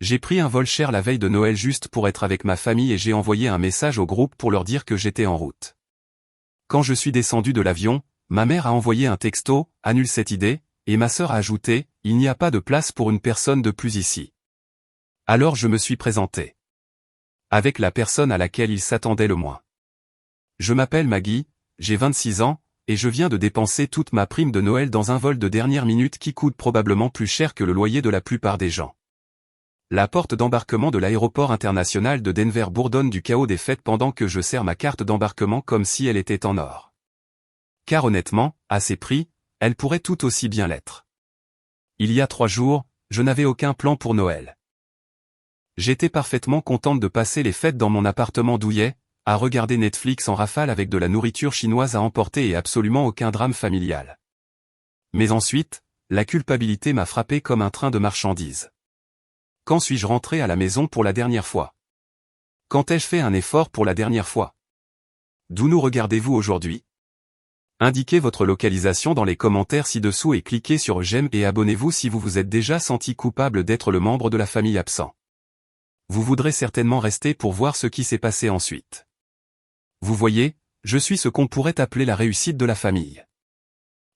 J'ai pris un vol cher la veille de Noël juste pour être avec ma famille et j'ai envoyé un message au groupe pour leur dire que j'étais en route. Quand je suis descendu de l'avion, ma mère a envoyé un texto, « Annule cette idée », et ma sœur a ajouté, « Il n'y a pas de place pour une personne de plus ici ». Alors je me suis présenté. Avec la personne à laquelle il s'attendait le moins. Je m'appelle Maggie, j'ai 26 ans, et je viens de dépenser toute ma prime de Noël dans un vol de dernière minute qui coûte probablement plus cher que le loyer de la plupart des gens. La porte d'embarquement de l'aéroport international de Denver bourdonne du chaos des fêtes pendant que je serre ma carte d'embarquement comme si elle était en or. Car honnêtement, à ces prix, elle pourrait tout aussi bien l'être. Il y a 3 jours, je n'avais aucun plan pour Noël. J'étais parfaitement contente de passer les fêtes dans mon appartement douillet, à regarder Netflix en rafale avec de la nourriture chinoise à emporter et absolument aucun drame familial. Mais ensuite, la culpabilité m'a frappé comme un train de marchandises. Quand suis-je rentré à la maison pour la dernière fois? Quand ai-je fait un effort pour la dernière fois? D'où nous regardez-vous aujourd'hui? Indiquez votre localisation dans les commentaires ci-dessous et cliquez sur j'aime et abonnez-vous si vous vous êtes déjà senti coupable d'être le membre de la famille absent. Vous voudrez certainement rester pour voir ce qui s'est passé ensuite. Vous voyez, je suis ce qu'on pourrait appeler la réussite de la famille.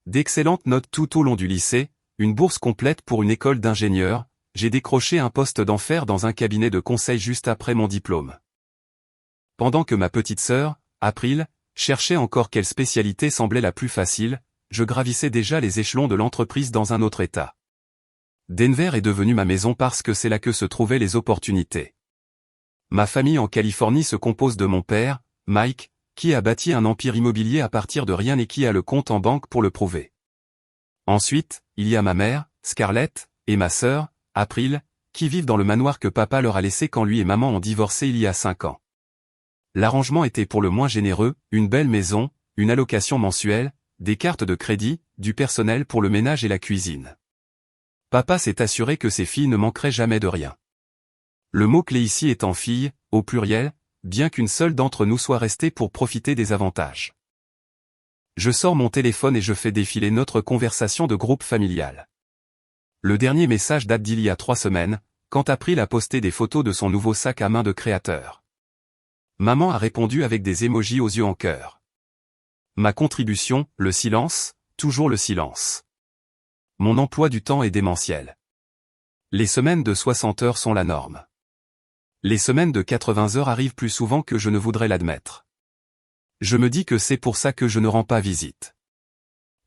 D'excellentes notes tout au long du lycée, une bourse complète pour une école d'ingénieur, j'ai décroché un poste d'enfer dans un cabinet de conseil juste après mon diplôme. Pendant que ma petite sœur, April, cherchait encore quelle spécialité semblait la plus facile, je gravissais déjà les échelons de l'entreprise dans un autre état. Denver est devenue ma maison parce que c'est là que se trouvaient les opportunités. Ma famille en Californie se compose de mon père, Mike, qui a bâti un empire immobilier à partir de rien et qui a le compte en banque pour le prouver. Ensuite, il y a ma mère, Scarlett, et ma sœur, April, qui vivent dans le manoir que papa leur a laissé quand lui et maman ont divorcé il y a 5 ans. L'arrangement était pour le moins généreux, une belle maison, une allocation mensuelle, des cartes de crédit, du personnel pour le ménage et la cuisine. Papa s'est assuré que ses filles ne manqueraient jamais de rien. Le mot-clé ici étant fille, au pluriel, bien qu'une seule d'entre nous soit restée pour profiter des avantages. Je sors mon téléphone et je fais défiler notre conversation de groupe familial. Le dernier message date d'il y a 3 semaines, quand April a posté des photos de son nouveau sac à main de créateur. Maman a répondu avec des émojis aux yeux en cœur. Ma contribution, le silence, toujours le silence. Mon emploi du temps est démentiel. Les semaines de 60 heures sont la norme. Les semaines de 80 heures arrivent plus souvent que je ne voudrais l'admettre. Je me dis que c'est pour ça que je ne rends pas visite.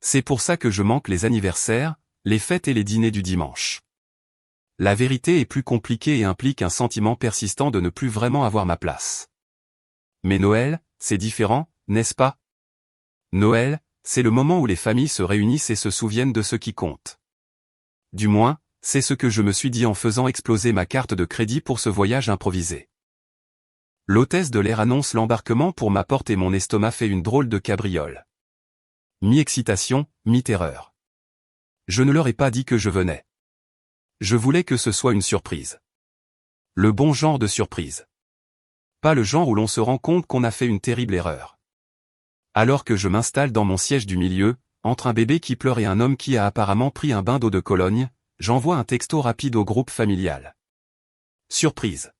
C'est pour ça que je manque les anniversaires, les fêtes et les dîners du dimanche. La vérité est plus compliquée et implique un sentiment persistant de ne plus vraiment avoir ma place. Mais Noël, c'est différent, n'est-ce pas? Noël, c'est le moment où les familles se réunissent et se souviennent de ce qui compte. Du moins, c'est ce que je me suis dit en faisant exploser ma carte de crédit pour ce voyage improvisé. L'hôtesse de l'air annonce l'embarquement pour ma porte et mon estomac fait une drôle de cabriole. Mi-excitation, mi-terreur. Je ne leur ai pas dit que je venais. Je voulais que ce soit une surprise. Le bon genre de surprise. Pas le genre où l'on se rend compte qu'on a fait une terrible erreur. Alors que je m'installe dans mon siège du milieu, entre un bébé qui pleure et un homme qui a apparemment pris un bain d'eau de Cologne, j'envoie un texto rapide au groupe familial. Surprise.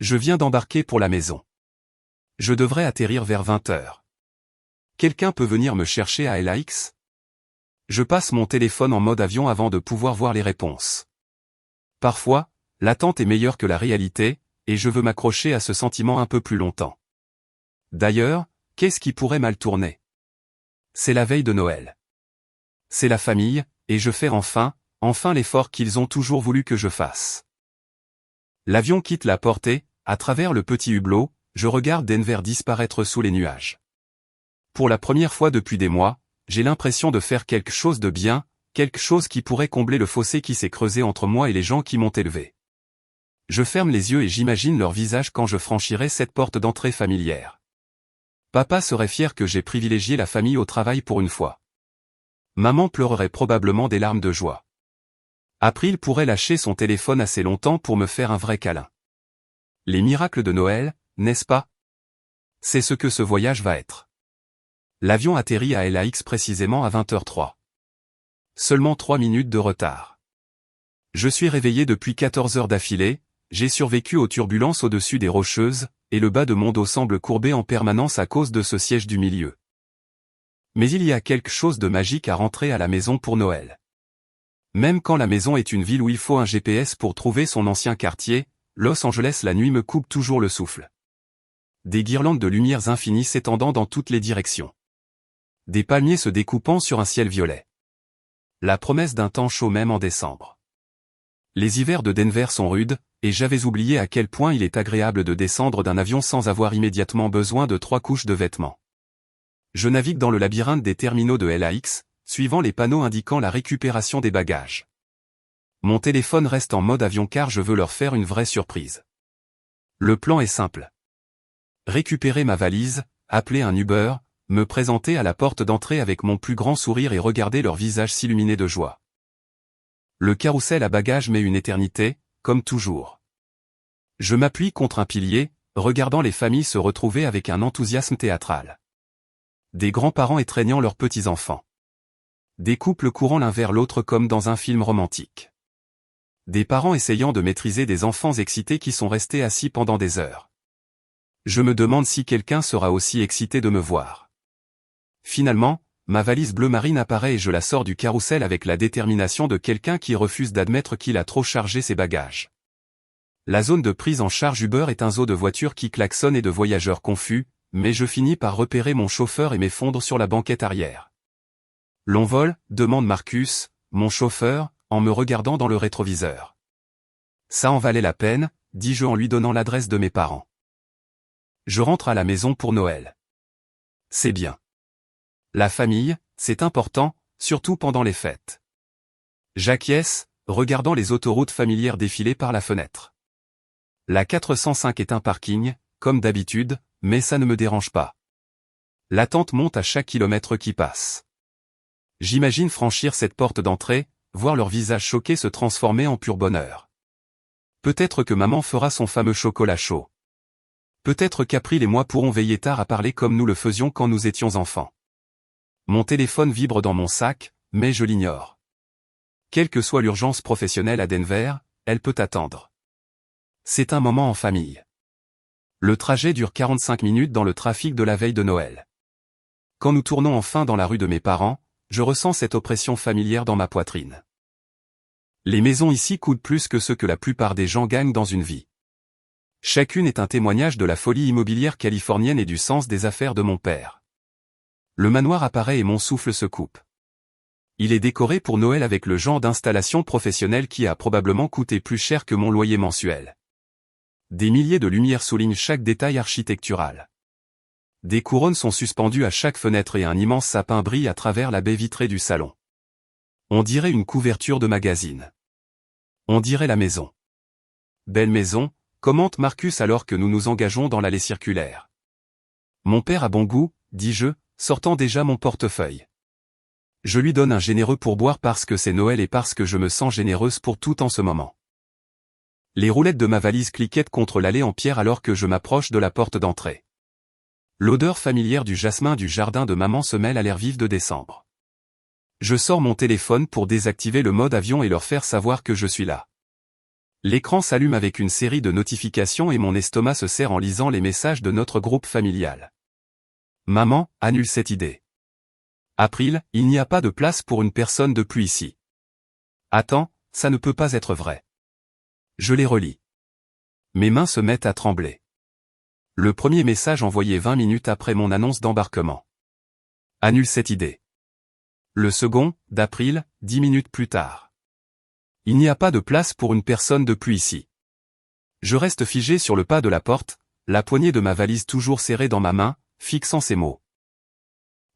Je viens d'embarquer pour la maison. Je devrais atterrir vers 20 h. Quelqu'un peut venir me chercher à LAX? Je passe mon téléphone en mode avion avant de pouvoir voir les réponses. Parfois, l'attente est meilleure que la réalité, et je veux m'accrocher à ce sentiment un peu plus longtemps. D'ailleurs, qu'est-ce qui pourrait mal tourner? C'est la veille de Noël. C'est la famille, et je fais enfin l'effort qu'ils ont toujours voulu que je fasse. L'avion quitte la portée, à travers le petit hublot, je regarde Denver disparaître sous les nuages. Pour la première fois depuis des mois, j'ai l'impression de faire quelque chose de bien, quelque chose qui pourrait combler le fossé qui s'est creusé entre moi et les gens qui m'ont élevé. Je ferme les yeux et j'imagine leur visage quand je franchirai cette porte d'entrée familière. Papa serait fier que j'ai privilégié la famille au travail pour une fois. Maman pleurerait probablement des larmes de joie. April pourrait lâcher son téléphone assez longtemps pour me faire un vrai câlin. Les miracles de Noël, n'est-ce pas? C'est ce que ce voyage va être. L'avion atterrit à LAX précisément à 20 h 03. Seulement 3 minutes de retard. Je suis réveillé depuis 14 heures d'affilée, j'ai survécu aux turbulences au-dessus des Rocheuses, et le bas de mon dos semble courbé en permanence à cause de ce siège du milieu. Mais il y a quelque chose de magique à rentrer à la maison pour Noël. Même quand la maison est une ville où il faut un GPS pour trouver son ancien quartier, Los Angeles la nuit me coupe toujours le souffle. Des guirlandes de lumières infinies s'étendant dans toutes les directions. Des palmiers se découpant sur un ciel violet. La promesse d'un temps chaud même en décembre. Les hivers de Denver sont rudes, et j'avais oublié à quel point il est agréable de descendre d'un avion sans avoir immédiatement besoin de 3 couches de vêtements. Je navigue dans le labyrinthe des terminaux de LAX, suivant les panneaux indiquant la récupération des bagages. Mon téléphone reste en mode avion car je veux leur faire une vraie surprise. Le plan est simple. Récupérer ma valise, appeler un Uber, me présenter à la porte d'entrée avec mon plus grand sourire et regarder leur visage s'illuminer de joie. Le carrousel à bagages met une éternité, comme toujours. Je m'appuie contre un pilier, regardant les familles se retrouver avec un enthousiasme théâtral. Des grands-parents étreignant leurs petits-enfants. Des couples courant l'un vers l'autre comme dans un film romantique. Des parents essayant de maîtriser des enfants excités qui sont restés assis pendant des heures. Je me demande si quelqu'un sera aussi excité de me voir. Finalement, ma valise bleu marine apparaît et je la sors du carrousel avec la détermination de quelqu'un qui refuse d'admettre qu'il a trop chargé ses bagages. La zone de prise en charge Uber est un zoo de voitures qui klaxonnent et de voyageurs confus, mais je finis par repérer mon chauffeur et m'effondre sur la banquette arrière. L'on vole, demande Marcus, mon chauffeur, en me regardant dans le rétroviseur. Ça en valait la peine, dis-je en lui donnant l'adresse de mes parents. Je rentre à la maison pour Noël. C'est bien. La famille, c'est important, surtout pendant les fêtes. J'acquiesce, regardant les autoroutes familières défiler par la fenêtre. La 405 est un parking, comme d'habitude, mais ça ne me dérange pas. L'attente monte à chaque kilomètre qui passe. J'imagine franchir cette porte d'entrée, voir leur visage choqué se transformer en pur bonheur. Peut-être que maman fera son fameux chocolat chaud. Peut-être qu'April et moi pourrons veiller tard à parler comme nous le faisions quand nous étions enfants. Mon téléphone vibre dans mon sac, mais je l'ignore. Quelle que soit l'urgence professionnelle à Denver, elle peut attendre. C'est un moment en famille. Le trajet dure 45 minutes dans le trafic de la veille de Noël. Quand nous tournons enfin dans la rue de mes parents, je ressens cette oppression familière dans ma poitrine. Les maisons ici coûtent plus que ce que la plupart des gens gagnent dans une vie. Chacune est un témoignage de la folie immobilière californienne et du sens des affaires de mon père. Le manoir apparaît et mon souffle se coupe. Il est décoré pour Noël avec le genre d'installation professionnelle qui a probablement coûté plus cher que mon loyer mensuel. Des milliers de lumières soulignent chaque détail architectural. Des couronnes sont suspendues à chaque fenêtre et un immense sapin brille à travers la baie vitrée du salon. On dirait une couverture de magazine. On dirait la maison. Belle maison, commente Marcus alors que nous nous engageons dans l'allée circulaire. Mon père a bon goût, dis-je, sortant déjà mon portefeuille. Je lui donne un généreux pourboire parce que c'est Noël et parce que je me sens généreuse pour tout en ce moment. Les roulettes de ma valise cliquettent contre l'allée en pierre alors que je m'approche de la porte d'entrée. L'odeur familière du jasmin du jardin de maman se mêle à l'air vif de décembre. Je sors mon téléphone pour désactiver le mode avion et leur faire savoir que je suis là. L'écran s'allume avec une série de notifications et mon estomac se serre en lisant les messages de notre groupe familial. Maman, annule cette idée. April, il n'y a pas de place pour une personne de plus ici. Attends, ça ne peut pas être vrai. Je les relis. Mes mains se mettent à trembler. Le premier message envoyé 20 minutes après mon annonce d'embarquement. Annule cette idée. Le second, d'April, 10 minutes plus tard. Il n'y a pas de place pour une personne de plus ici. Je reste figé sur le pas de la porte, la poignée de ma valise toujours serrée dans ma main, fixant ces mots.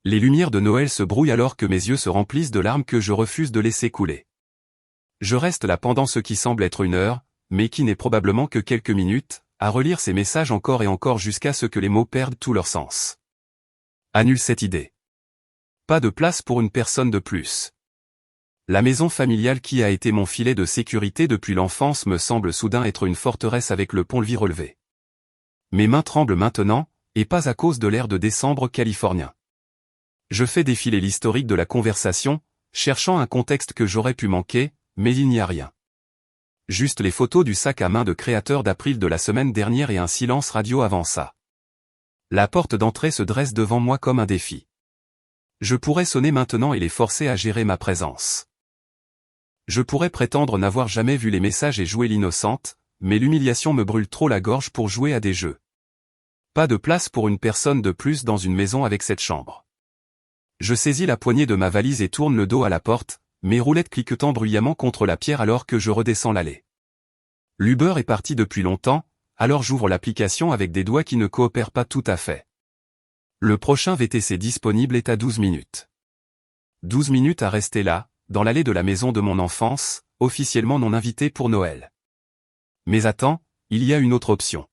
Les lumières de Noël se brouillent alors que mes yeux se remplissent de larmes que je refuse de laisser couler. Je reste là pendant ce qui semble être une heure, mais qui n'est probablement que quelques minutes, à relire ces messages encore et encore jusqu'à ce que les mots perdent tout leur sens. Annule cette idée. Pas de place pour une personne de plus. La maison familiale qui a été mon filet de sécurité depuis l'enfance me semble soudain être une forteresse avec le pont-levis relevé. Mes mains tremblent maintenant, et pas à cause de l'air de décembre californien. Je fais défiler l'historique de la conversation, cherchant un contexte que j'aurais pu manquer, mais il n'y a rien. Juste les photos du sac à main de créateur d'April de la semaine dernière et un silence radio avant ça. La porte d'entrée se dresse devant moi comme un défi. Je pourrais sonner maintenant et les forcer à gérer ma présence. Je pourrais prétendre n'avoir jamais vu les messages et jouer l'innocente, mais l'humiliation me brûle trop la gorge pour jouer à des jeux. Pas de place pour une personne de plus dans une maison avec cette chambre. Je saisis la poignée de ma valise et tourne le dos à la porte, mes roulettes cliquetant bruyamment contre la pierre alors que je redescends l'allée. L'Uber est parti depuis longtemps, alors j'ouvre l'application avec des doigts qui ne coopèrent pas tout à fait. Le prochain VTC disponible est à 12 minutes. 12 minutes à rester là, dans l'allée de la maison de mon enfance, officiellement non invité pour Noël. Mais attends, il y a une autre option.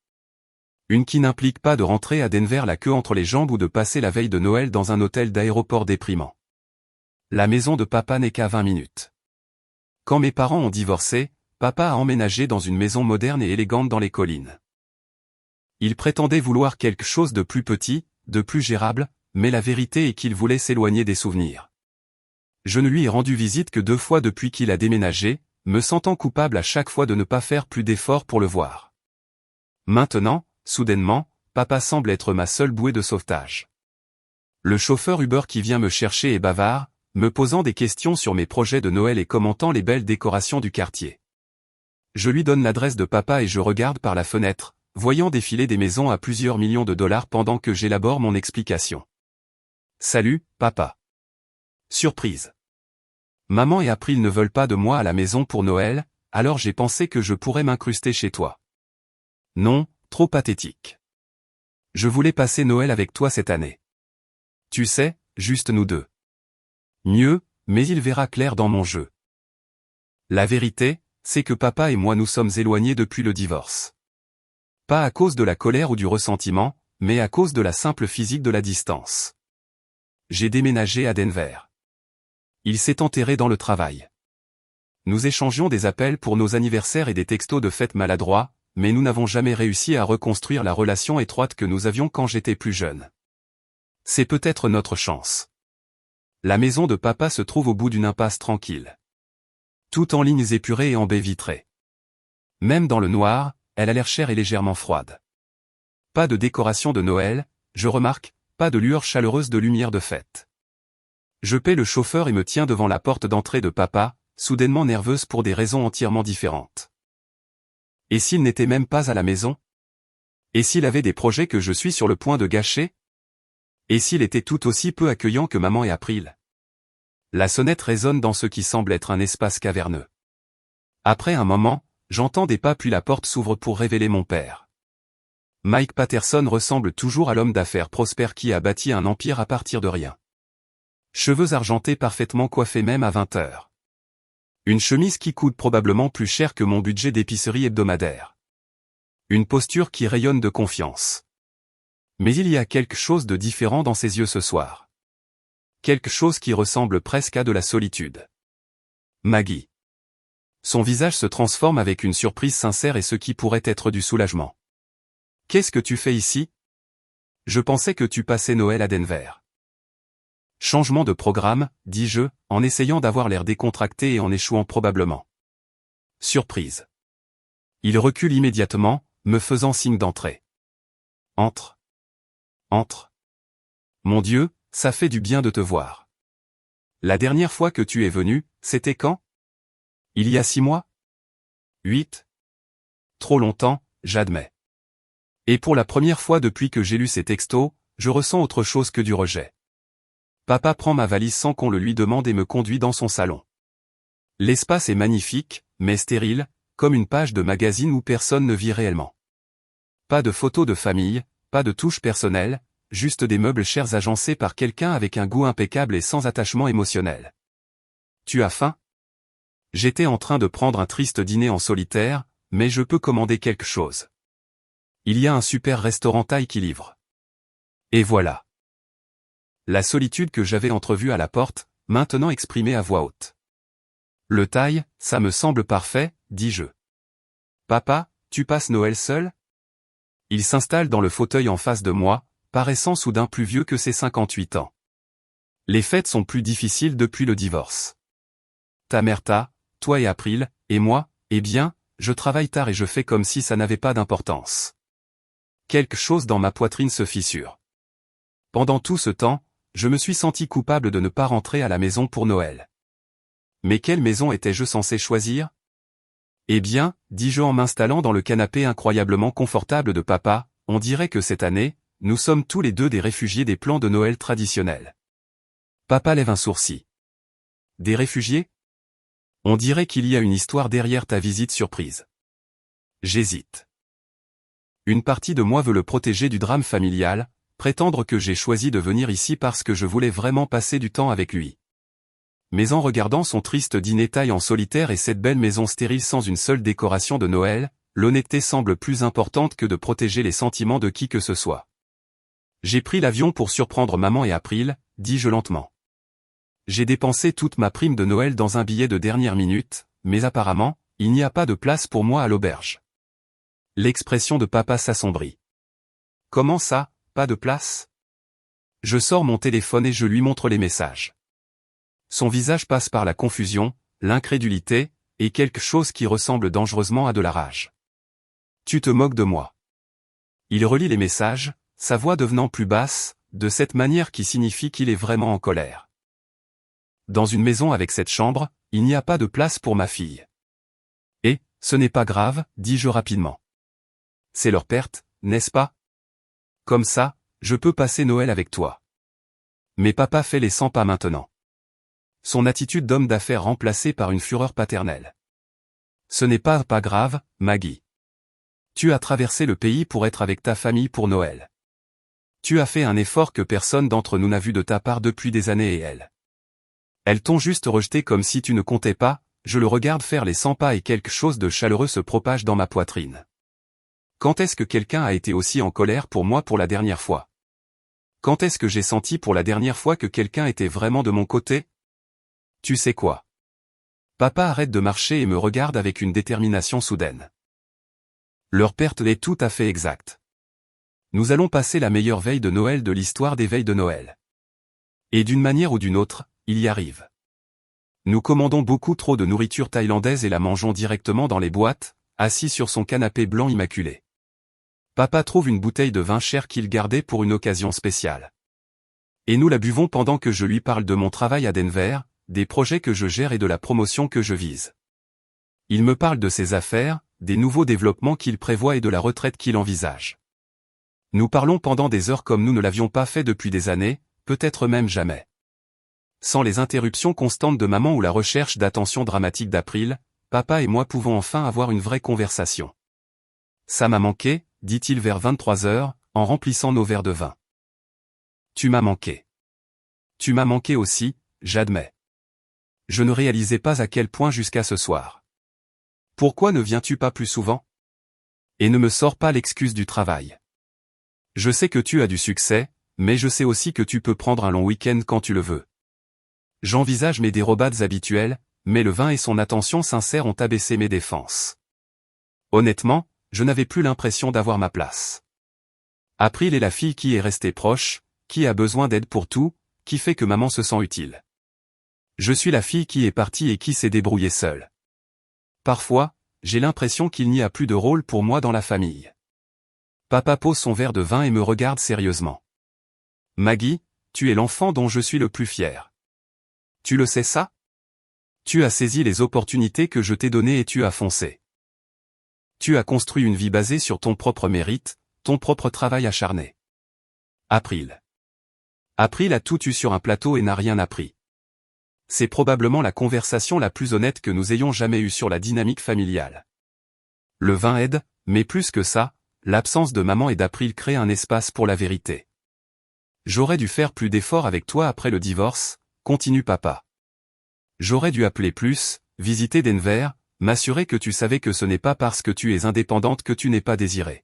Une qui n'implique pas de rentrer à Denver la queue entre les jambes ou de passer la veille de Noël dans un hôtel d'aéroport déprimant. La maison de papa n'est qu'à 20 minutes. Quand mes parents ont divorcé, papa a emménagé dans une maison moderne et élégante dans les collines. Il prétendait vouloir quelque chose de plus petit, de plus gérable, mais la vérité est qu'il voulait s'éloigner des souvenirs. Je ne lui ai rendu visite que 2 fois depuis qu'il a déménagé, me sentant coupable à chaque fois de ne pas faire plus d'efforts pour le voir. Maintenant, soudainement, papa semble être ma seule bouée de sauvetage. Le chauffeur Uber qui vient me chercher est bavard, me posant des questions sur mes projets de Noël et commentant les belles décorations du quartier. Je lui donne l'adresse de papa et je regarde par la fenêtre, voyant défiler des maisons à plusieurs millions de dollars pendant que j'élabore mon explication. Salut, papa. Surprise. Maman et April ne veulent pas de moi à la maison pour Noël, alors j'ai pensé que je pourrais m'incruster chez toi. Non, trop pathétique. Je voulais passer Noël avec toi cette année. Tu sais, juste nous deux. Mieux, mais il verra clair dans mon jeu. La vérité, c'est que papa et moi nous sommes éloignés depuis le divorce. Pas à cause de la colère ou du ressentiment, mais à cause de la simple physique de la distance. J'ai déménagé à Denver. Il s'est enterré dans le travail. Nous échangions des appels pour nos anniversaires et des textos de fêtes maladroits, mais nous n'avons jamais réussi à reconstruire la relation étroite que nous avions quand j'étais plus jeune. C'est peut-être notre chance. La maison de papa se trouve au bout d'une impasse tranquille. Tout en lignes épurées et en baies vitrées. Même dans le noir, elle a l'air chère et légèrement froide. Pas de décoration de Noël, je remarque, pas de lueur chaleureuse de lumière de fête. Je paie le chauffeur et me tiens devant la porte d'entrée de papa, soudainement nerveuse pour des raisons entièrement différentes. Et s'il n'était même pas à la maison? Et s'il avait des projets que je suis sur le point de gâcher? Et s'il était tout aussi peu accueillant que maman et April? La sonnette résonne dans ce qui semble être un espace caverneux. Après un moment, j'entends des pas puis la porte s'ouvre pour révéler mon père. Mike Patterson ressemble toujours à l'homme d'affaires prospère qui a bâti un empire à partir de rien. Cheveux argentés parfaitement coiffés même à 20 heures. Une chemise qui coûte probablement plus cher que mon budget d'épicerie hebdomadaire. Une posture qui rayonne de confiance. Mais il y a quelque chose de différent dans ses yeux ce soir. Quelque chose qui ressemble presque à de la solitude. Maggie. Son visage se transforme avec une surprise sincère et ce qui pourrait être du soulagement. Qu'est-ce que tu fais ici? Je pensais que tu passais Noël à Denver. Changement de programme, dis-je, en essayant d'avoir l'air décontracté et en échouant probablement. Surprise. Il recule immédiatement, me faisant signe d'entrer. Entre. Entre. Mon Dieu, ça fait du bien de te voir. La dernière fois que tu es venu, c'était quand? Il y a 6 mois? 8? Trop longtemps, j'admets. Et pour la première fois depuis que j'ai lu ces textos, je ressens autre chose que du rejet. Papa prend ma valise sans qu'on le lui demande et me conduit dans son salon. L'espace est magnifique, mais stérile, comme une page de magazine où personne ne vit réellement. Pas de photos de famille, pas de touches personnelles, juste des meubles chers agencés par quelqu'un avec un goût impeccable et sans attachement émotionnel. Tu as faim? J'étais en train de prendre un triste dîner en solitaire, mais je peux commander quelque chose. Il y a un super restaurant thaï qui livre. Et voilà. La solitude que j'avais entrevue à la porte, maintenant exprimée à voix haute. Le thaï, ça me semble parfait, dis-je. Papa, tu passes Noël seul? Il s'installe dans le fauteuil en face de moi, paraissant soudain plus vieux que ses 58 ans. Les fêtes sont plus difficiles depuis le divorce. Ta mère toi et April, et moi, eh bien, je travaille tard et je fais comme si ça n'avait pas d'importance. Quelque chose dans ma poitrine se fissure. Pendant tout ce temps, je me suis senti coupable de ne pas rentrer à la maison pour Noël. Mais quelle maison étais-je censé choisir? Eh bien, dis-je en m'installant dans le canapé incroyablement confortable de papa, on dirait que cette année, nous sommes tous les deux des réfugiés des plans de Noël traditionnels. Papa lève un sourcil. Des réfugiés? On dirait qu'il y a une histoire derrière ta visite surprise. J'hésite. Une partie de moi veut le protéger du drame familial, prétendre que j'ai choisi de venir ici parce que je voulais vraiment passer du temps avec lui. Mais en regardant son triste dîner taille en solitaire et cette belle maison stérile sans une seule décoration de Noël, l'honnêteté semble plus importante que de protéger les sentiments de qui que ce soit. J'ai pris l'avion pour surprendre maman et April, dis-je lentement. J'ai dépensé toute ma prime de Noël dans un billet de dernière minute, mais apparemment, il n'y a pas de place pour moi à l'auberge. L'expression de papa s'assombrit. Comment ça, pas de place? Je sors mon téléphone et je lui montre les messages. Son visage passe par la confusion, l'incrédulité, et quelque chose qui ressemble dangereusement à de la rage. Tu te moques de moi. Il relit les messages, sa voix devenant plus basse, de cette manière qui signifie qu'il est vraiment en colère. Dans une maison avec cette chambre, il n'y a pas de place pour ma fille. Et, ce n'est pas grave, dis-je rapidement. C'est leur perte, n'est-ce pas? Comme ça, je peux passer Noël avec toi. Mais papa fait les 100 pas maintenant. Son attitude d'homme d'affaires remplacée par une fureur paternelle. Ce n'est pas grave, Maggie. Tu as traversé le pays pour être avec ta famille pour Noël. Tu as fait un effort que personne d'entre nous n'a vu de ta part depuis des années et elles t'ont juste rejeté comme si tu ne comptais pas, je le regarde faire les 100 pas et quelque chose de chaleureux se propage dans ma poitrine. Quand est-ce que quelqu'un a été aussi en colère pour moi pour la dernière fois? Quand est-ce que j'ai senti pour la dernière fois que quelqu'un était vraiment de mon côté? Tu sais quoi? Papa arrête de marcher et me regarde avec une détermination soudaine. Leur perte est tout à fait exacte. Nous allons passer la meilleure veille de Noël de l'histoire des veilles de Noël. Et d'une manière ou d'une autre, il y arrive. Nous commandons beaucoup trop de nourriture thaïlandaise et la mangeons directement dans les boîtes, assis sur son canapé blanc immaculé. Papa trouve une bouteille de vin cher qu'il gardait pour une occasion spéciale. Et nous la buvons pendant que je lui parle de mon travail à Denver, des projets que je gère et de la promotion que je vise. Il me parle de ses affaires, des nouveaux développements qu'il prévoit et de la retraite qu'il envisage. Nous parlons pendant des heures comme nous ne l'avions pas fait depuis des années, peut-être même jamais. Sans les interruptions constantes de maman ou la recherche d'attention dramatique d'April, papa et moi pouvons enfin avoir une vraie conversation. Ça m'a manqué, dit-il vers 23 heures, en remplissant nos verres de vin. Tu m'as manqué. Tu m'as manqué aussi, j'admets. Je ne réalisais pas à quel point jusqu'à ce soir. Pourquoi ne viens-tu pas plus souvent? Et ne me sors pas l'excuse du travail. Je sais que tu as du succès, mais je sais aussi que tu peux prendre un long week-end quand tu le veux. J'envisage mes dérobades habituelles, mais le vin et son attention sincère ont abaissé mes défenses. Honnêtement, je n'avais plus l'impression d'avoir ma place. April est la fille qui est restée proche, qui a besoin d'aide pour tout, qui fait que maman se sent utile. Je suis la fille qui est partie et qui s'est débrouillée seule. Parfois, j'ai l'impression qu'il n'y a plus de rôle pour moi dans la famille. Papa pose son verre de vin et me regarde sérieusement. Maggie, tu es l'enfant dont je suis le plus fier. Tu le sais ça? Tu as saisi les opportunités que je t'ai données et tu as foncé. Tu as construit une vie basée sur ton propre mérite, ton propre travail acharné. April. April a tout eu sur un plateau et n'a rien appris. C'est probablement la conversation la plus honnête que nous ayons jamais eue sur la dynamique familiale. Le vin aide, mais plus que ça, l'absence de maman et d'April crée un espace pour la vérité. J'aurais dû faire plus d'efforts avec toi après le divorce, continue papa. J'aurais dû appeler plus, visiter Denver, m'assurer que tu savais que ce n'est pas parce que tu es indépendante que tu n'es pas désirée.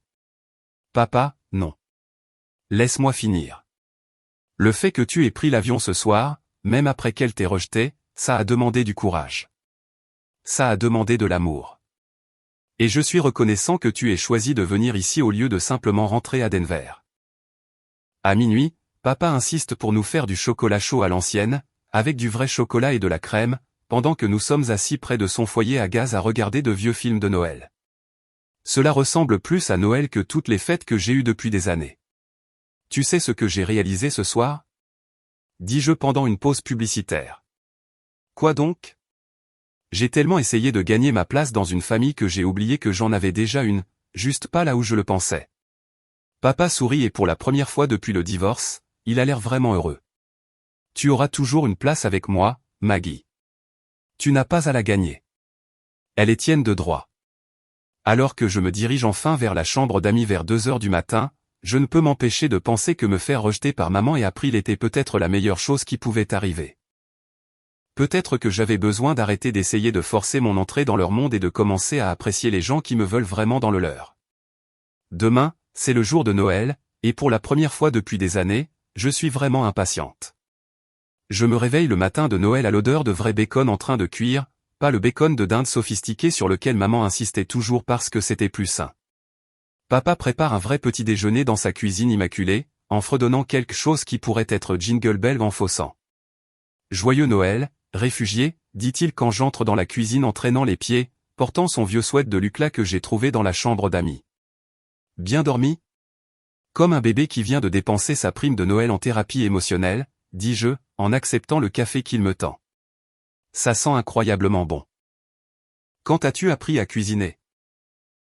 Papa, non. Laisse-moi finir. Le fait que tu aies pris l'avion ce soir, même après qu'elle t'ait rejeté, ça a demandé du courage. Ça a demandé de l'amour. Et je suis reconnaissant que tu aies choisi de venir ici au lieu de simplement rentrer à Denver. À minuit, papa insiste pour nous faire du chocolat chaud à l'ancienne, avec du vrai chocolat et de la crème, pendant que nous sommes assis près de son foyer à gaz à regarder de vieux films de Noël. Cela ressemble plus à Noël que toutes les fêtes que j'ai eues depuis des années. Tu sais ce que j'ai réalisé ce soir? Dis-je pendant une pause publicitaire. Quoi donc? J'ai tellement essayé de gagner ma place dans une famille que j'ai oublié que j'en avais déjà une, juste pas là où je le pensais. Papa sourit et pour la première fois depuis le divorce, il a l'air vraiment heureux. Tu auras toujours une place avec moi, Maggie. Tu n'as pas à la gagner. Elle est tienne de droit. Alors que je me dirige enfin vers la chambre d'amis vers 2 heures du matin, je ne peux m'empêcher de penser que me faire rejeter par maman et April était peut-être la meilleure chose qui pouvait arriver. Peut-être que j'avais besoin d'arrêter d'essayer de forcer mon entrée dans leur monde et de commencer à apprécier les gens qui me veulent vraiment dans le leur. Demain, c'est le jour de Noël, et pour la première fois depuis des années, je suis vraiment impatiente. Je me réveille le matin de Noël à l'odeur de vrai bacon en train de cuire, pas le bacon de dinde sophistiqué sur lequel maman insistait toujours parce que c'était plus sain. Papa prépare un vrai petit déjeuner dans sa cuisine immaculée, en fredonnant quelque chose qui pourrait être Jingle Bell en faussant. Joyeux Noël, réfugié, dit-il quand j'entre dans la cuisine en traînant les pieds, portant son vieux sweat de Lucla que j'ai trouvé dans la chambre d'amis. Bien dormi? Comme un bébé qui vient de dépenser sa prime de Noël en thérapie émotionnelle, dis-je, en acceptant le café qu'il me tend. Ça sent incroyablement bon. Quand as-tu appris à cuisiner?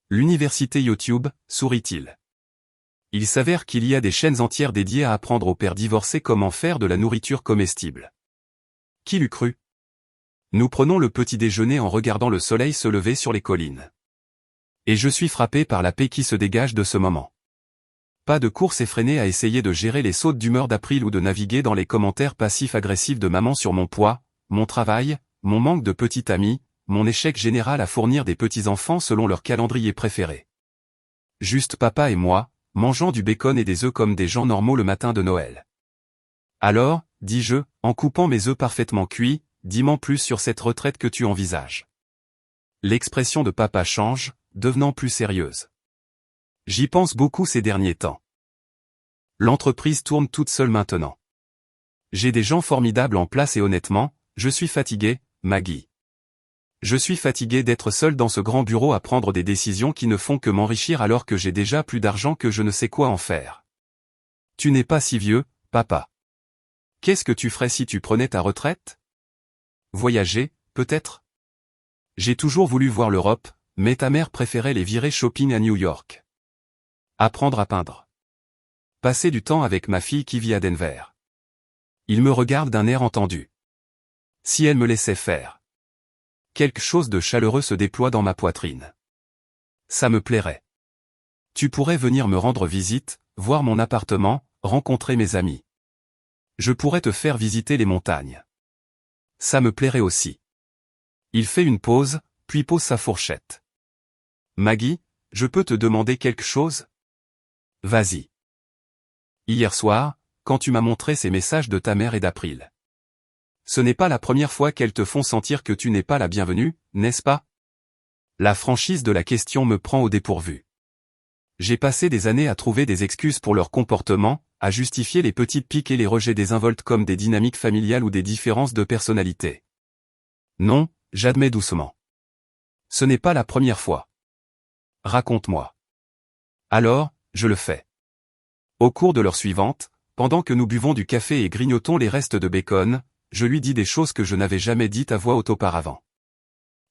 L'université YouTube, sourit-il. Il s'avère qu'il y a des chaînes entières dédiées à apprendre aux pères divorcés comment faire de la nourriture comestible. Qui l'eût cru? Nous prenons le petit déjeuner en regardant le soleil se lever sur les collines. Et je suis frappé par la paix qui se dégage de ce moment. Pas de course effrénée à essayer de gérer les sautes d'humeur d'April ou de naviguer dans les commentaires passifs-agressifs de maman sur mon poids, mon travail, mon manque de petite amie, mon échec général à fournir des petits-enfants selon leur calendrier préféré. Juste papa et moi, mangeant du bacon et des œufs comme des gens normaux le matin de Noël. Alors, dis-je, en coupant mes œufs parfaitement cuits, dis-moi plus sur cette retraite que tu envisages. L'expression de papa change, devenant plus sérieuse. J'y pense beaucoup ces derniers temps. L'entreprise tourne toute seule maintenant. J'ai des gens formidables en place et honnêtement, je suis fatigué, Maggie. Je suis fatigué d'être seul dans ce grand bureau à prendre des décisions qui ne font que m'enrichir alors que j'ai déjà plus d'argent que je ne sais quoi en faire. Tu n'es pas si vieux, papa. Qu'est-ce que tu ferais si tu prenais ta retraite? Voyager, peut-être? J'ai toujours voulu voir l'Europe, mais ta mère préférait les virées shopping à New York. Apprendre à peindre. Passer du temps avec ma fille qui vit à Denver. Il me regarde d'un air entendu. Si elle me laissait faire. Quelque chose de chaleureux se déploie dans ma poitrine. Ça me plairait. Tu pourrais venir me rendre visite, voir mon appartement, rencontrer mes amis. Je pourrais te faire visiter les montagnes. Ça me plairait aussi. Il fait une pause, puis pose sa fourchette. Maggie, je peux te demander quelque chose? Vas-y. Hier soir, quand tu m'as montré ces messages de ta mère et d'April. Ce n'est pas la première fois qu'elles te font sentir que tu n'es pas la bienvenue, n'est-ce pas? La franchise de la question me prend au dépourvu. J'ai passé des années à trouver des excuses pour leur comportement, à justifier les petites piques et les rejets désinvoltes comme des dynamiques familiales ou des différences de personnalité. Non, j'admets doucement. Ce n'est pas la première fois. Raconte-moi. Alors, je le fais. Au cours de l'heure suivante, pendant que nous buvons du café et grignotons les restes de bacon, je lui dis des choses que je n'avais jamais dites à voix haute auparavant.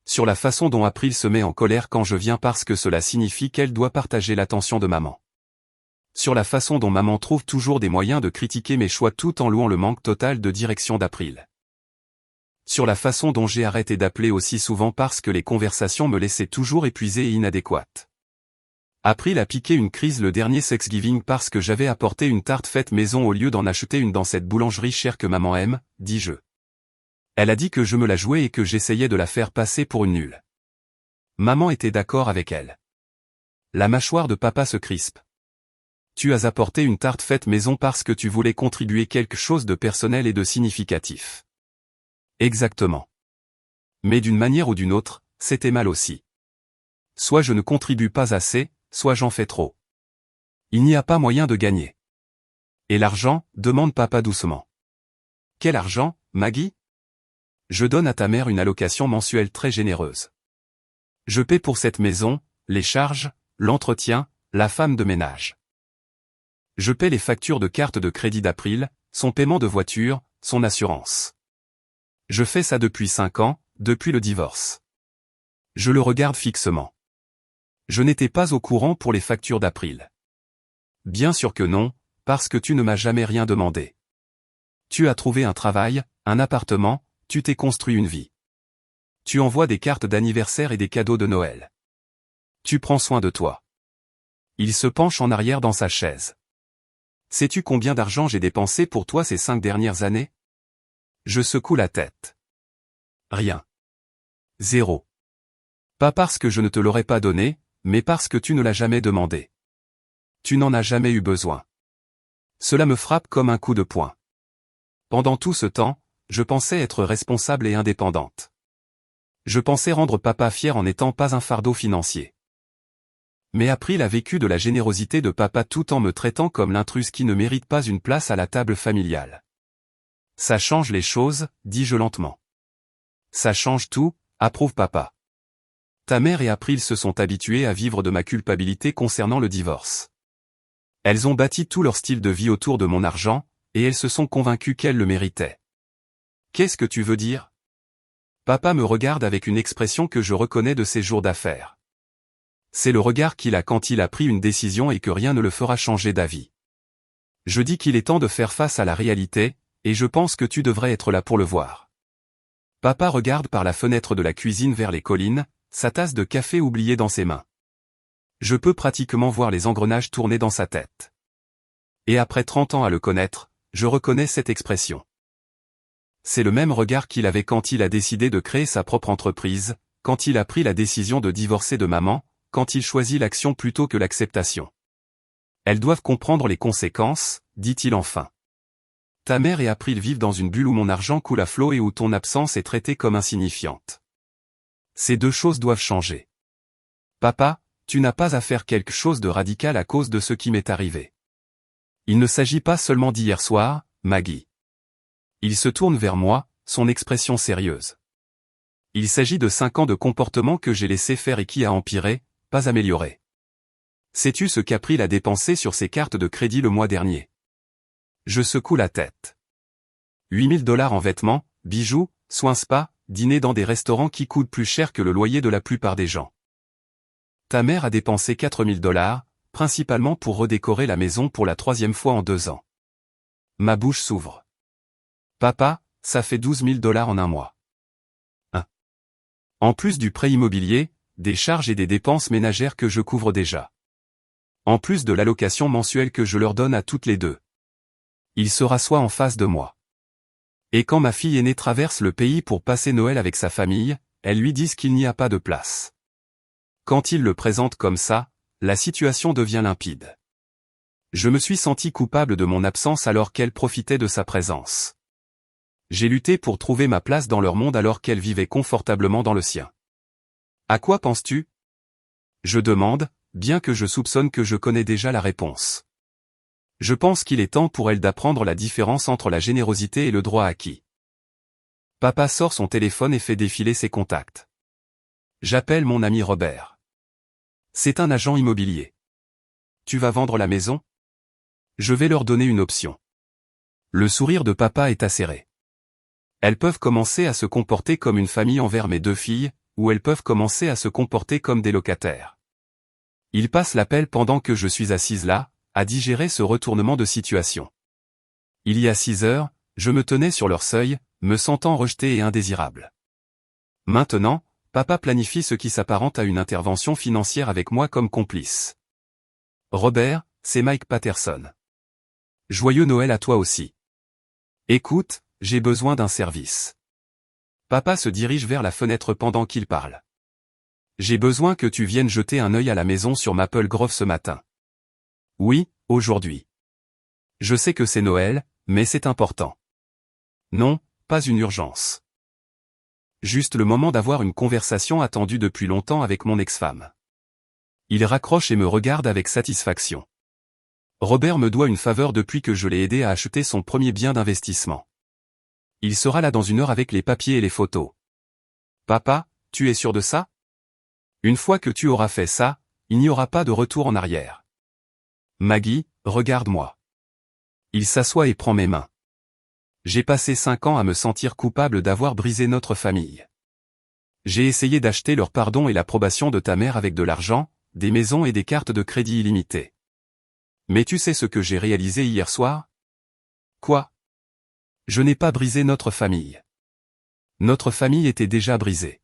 Sur la façon dont April se met en colère quand je viens parce que cela signifie qu'elle doit partager l'attention de maman. Sur la façon dont maman trouve toujours des moyens de critiquer mes choix tout en louant le manque total de direction d'April. Sur la façon dont j'ai arrêté d'appeler aussi souvent parce que les conversations me laissaient toujours épuisé et inadéquate. April a piqué une crise le dernier Thanksgiving parce que j'avais apporté une tarte faite maison au lieu d'en acheter une dans cette boulangerie chère que maman aime, dis-je. Elle a dit que je me la jouais et que j'essayais de la faire passer pour une nulle. Maman était d'accord avec elle. La mâchoire de papa se crispe. Tu as apporté une tarte faite maison parce que tu voulais contribuer quelque chose de personnel et de significatif. Exactement. Mais d'une manière ou d'une autre, c'était mal aussi. Soit je ne contribue pas assez, soit j'en fais trop. Il n'y a pas moyen de gagner. Et l'argent, demande papa doucement. Quel argent, Maggie? Je donne à ta mère une allocation mensuelle très généreuse. Je paie pour cette maison, les charges, l'entretien, la femme de ménage. Je paie les factures de carte de crédit d'April, son paiement de voiture, son assurance. Je fais ça depuis 5 ans, depuis le divorce. Je le regarde fixement. Je n'étais pas au courant pour les factures d'April. Bien sûr que non, parce que tu ne m'as jamais rien demandé. Tu as trouvé un travail, un appartement, tu t'es construit une vie. Tu envoies des cartes d'anniversaire et des cadeaux de Noël. Tu prends soin de toi. Il se penche en arrière dans sa chaise. Sais-tu combien d'argent j'ai dépensé pour toi ces 5 dernières années? Je secoue la tête. Rien. 0. Pas parce que je ne te l'aurais pas donné, mais parce que tu ne l'as jamais demandé. Tu n'en as jamais eu besoin. Cela me frappe comme un coup de poing. Pendant tout ce temps, je pensais être responsable et indépendante. Je pensais rendre papa fier en n'étant pas un fardeau financier. Mais April a vécu de la générosité de papa tout en me traitant comme l'intruse qui ne mérite pas une place à la table familiale. Ça change les choses, dis-je lentement. Ça change tout, approuve papa. Ta mère et April se sont habitués à vivre de ma culpabilité concernant le divorce. Elles ont bâti tout leur style de vie autour de mon argent, et elles se sont convaincues qu'elles le méritaient. Qu'est-ce que tu veux dire? Papa me regarde avec une expression que je reconnais de ses jours d'affaires. C'est le regard qu'il a quand il a pris une décision et que rien ne le fera changer d'avis. Je dis qu'il est temps de faire face à la réalité, et je pense que tu devrais être là pour le voir. Papa regarde par la fenêtre de la cuisine vers les collines, sa tasse de café oubliée dans ses mains. Je peux pratiquement voir les engrenages tourner dans sa tête. Et après 30 ans à le connaître, je reconnais cette expression. C'est le même regard qu'il avait quand il a décidé de créer sa propre entreprise, quand il a pris la décision de divorcer de maman, quand il choisit l'action plutôt que l'acceptation. Elles doivent comprendre les conséquences, dit-il enfin. Ta mère et April vivent dans une bulle où mon argent coule à flot et où ton absence est traitée comme insignifiante. Ces deux choses doivent changer. Papa, tu n'as pas à faire quelque chose de radical à cause de ce qui m'est arrivé. Il ne s'agit pas seulement d'hier soir, Maggie. Il se tourne vers moi, son expression sérieuse. Il s'agit de 5 ans de comportement que j'ai laissé faire et qui a empiré, pas amélioré. Sais-tu ce qu'April a dépensé sur ses cartes de crédit le mois dernier? Je secoue la tête. 8 000 $ en vêtements, bijoux, soins spa, dîner dans des restaurants qui coûtent plus cher que le loyer de la plupart des gens. Ta mère a dépensé 4 000 $, principalement pour redécorer la maison pour la 3e fois en 2 ans. Ma bouche s'ouvre. Papa, ça fait 12 000 $ en un mois. En plus du prêt immobilier, des charges et des dépenses ménagères que je couvre déjà. En plus de l'allocation mensuelle que je leur donne à toutes les deux. Il se rassoit en face de moi. Et quand ma fille aînée traverse le pays pour passer Noël avec sa famille, elles lui disent qu'il n'y a pas de place. Quand il le présente comme ça, la situation devient limpide. Je me suis senti coupable de mon absence alors qu'elle profitait de sa présence. J'ai lutté pour trouver ma place dans leur monde alors qu'elle vivait confortablement dans le sien. À quoi penses-tu? Je demande, bien que je soupçonne que je connais déjà la réponse. Je pense qu'il est temps pour elle d'apprendre la différence entre la générosité et le droit acquis. Papa sort son téléphone et fait défiler ses contacts. J'appelle mon ami Robert. C'est un agent immobilier. Tu vas vendre la maison? Je vais leur donner une option. Le sourire de papa est acéré. Elles peuvent commencer à se comporter comme une famille envers mes 2 filles, ou elles peuvent commencer à se comporter comme des locataires. Il passe l'appel pendant que je suis assise là, à digérer ce retournement de situation. Il y a 6 heures, je me tenais sur leur seuil, me sentant rejetée et indésirable. Maintenant, papa planifie ce qui s'apparente à une intervention financière avec moi comme complice. Robert, c'est Mike Patterson. Joyeux Noël à toi aussi. Écoute, j'ai besoin d'un service. Papa se dirige vers la fenêtre pendant qu'il parle. J'ai besoin que tu viennes jeter un œil à la maison sur Maple Grove ce matin. Oui, aujourd'hui. Je sais que c'est Noël, mais c'est important. Non, pas une urgence. Juste le moment d'avoir une conversation attendue depuis longtemps avec mon ex-femme. Il raccroche et me regarde avec satisfaction. Robert me doit une faveur depuis que je l'ai aidé à acheter son premier bien d'investissement. Il sera là dans 1 heure avec les papiers et les photos. Papa, tu es sûr de ça? Une fois que tu auras fait ça, il n'y aura pas de retour en arrière. Maggie, regarde-moi. Il s'assoit et prend mes mains. J'ai passé 5 ans à me sentir coupable d'avoir brisé notre famille. J'ai essayé d'acheter leur pardon et l'approbation de ta mère avec de l'argent, des maisons et des cartes de crédit illimitées. Mais tu sais ce que j'ai réalisé hier soir? Quoi? Je n'ai pas brisé notre famille. Notre famille était déjà brisée.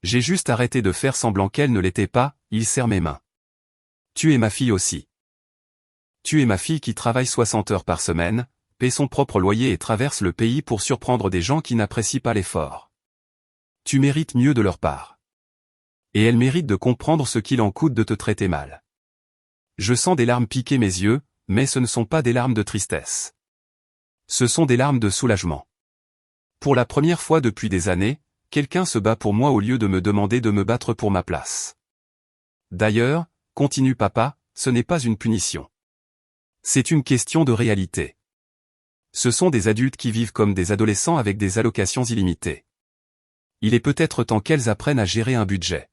J'ai juste arrêté de faire semblant qu'elle ne l'était pas, il serre mes mains. Tu es ma fille aussi. Tu es ma fille qui travaille 60 heures par semaine, paie son propre loyer et traverse le pays pour surprendre des gens qui n'apprécient pas l'effort. Tu mérites mieux de leur part. Et elle mérite de comprendre ce qu'il en coûte de te traiter mal. Je sens des larmes piquer mes yeux, mais ce ne sont pas des larmes de tristesse. Ce sont des larmes de soulagement. Pour la première fois depuis des années, quelqu'un se bat pour moi au lieu de me demander de me battre pour ma place. D'ailleurs, continue papa, ce n'est pas une punition. C'est une question de réalité. Ce sont des adultes qui vivent comme des adolescents avec des allocations illimitées. Il est peut-être temps qu'elles apprennent à gérer un budget.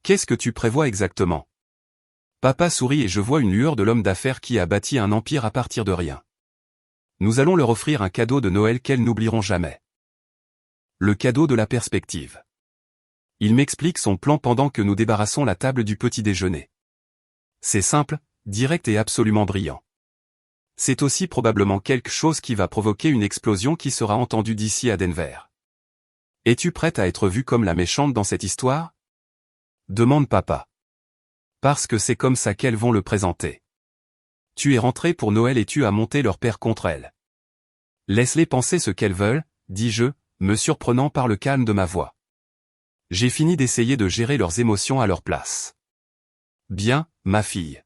Qu'est-ce que tu prévois exactement? Papa sourit et je vois une lueur de l'homme d'affaires qui a bâti un empire à partir de rien. Nous allons leur offrir un cadeau de Noël qu'elles n'oublieront jamais. Le cadeau de la perspective. Il m'explique son plan pendant que nous débarrassons la table du petit déjeuner. C'est simple, direct et absolument brillant. C'est aussi probablement quelque chose qui va provoquer une explosion qui sera entendue d'ici à Denver. Es-tu prête à être vue comme la méchante dans cette histoire? Demande papa. Parce que c'est comme ça qu'elles vont le présenter. Tu es rentré pour Noël et tu as monté leur père contre elles. Laisse-les penser ce qu'elles veulent, dis-je, me surprenant par le calme de ma voix. J'ai fini d'essayer de gérer leurs émotions à leur place. Bien, ma fille.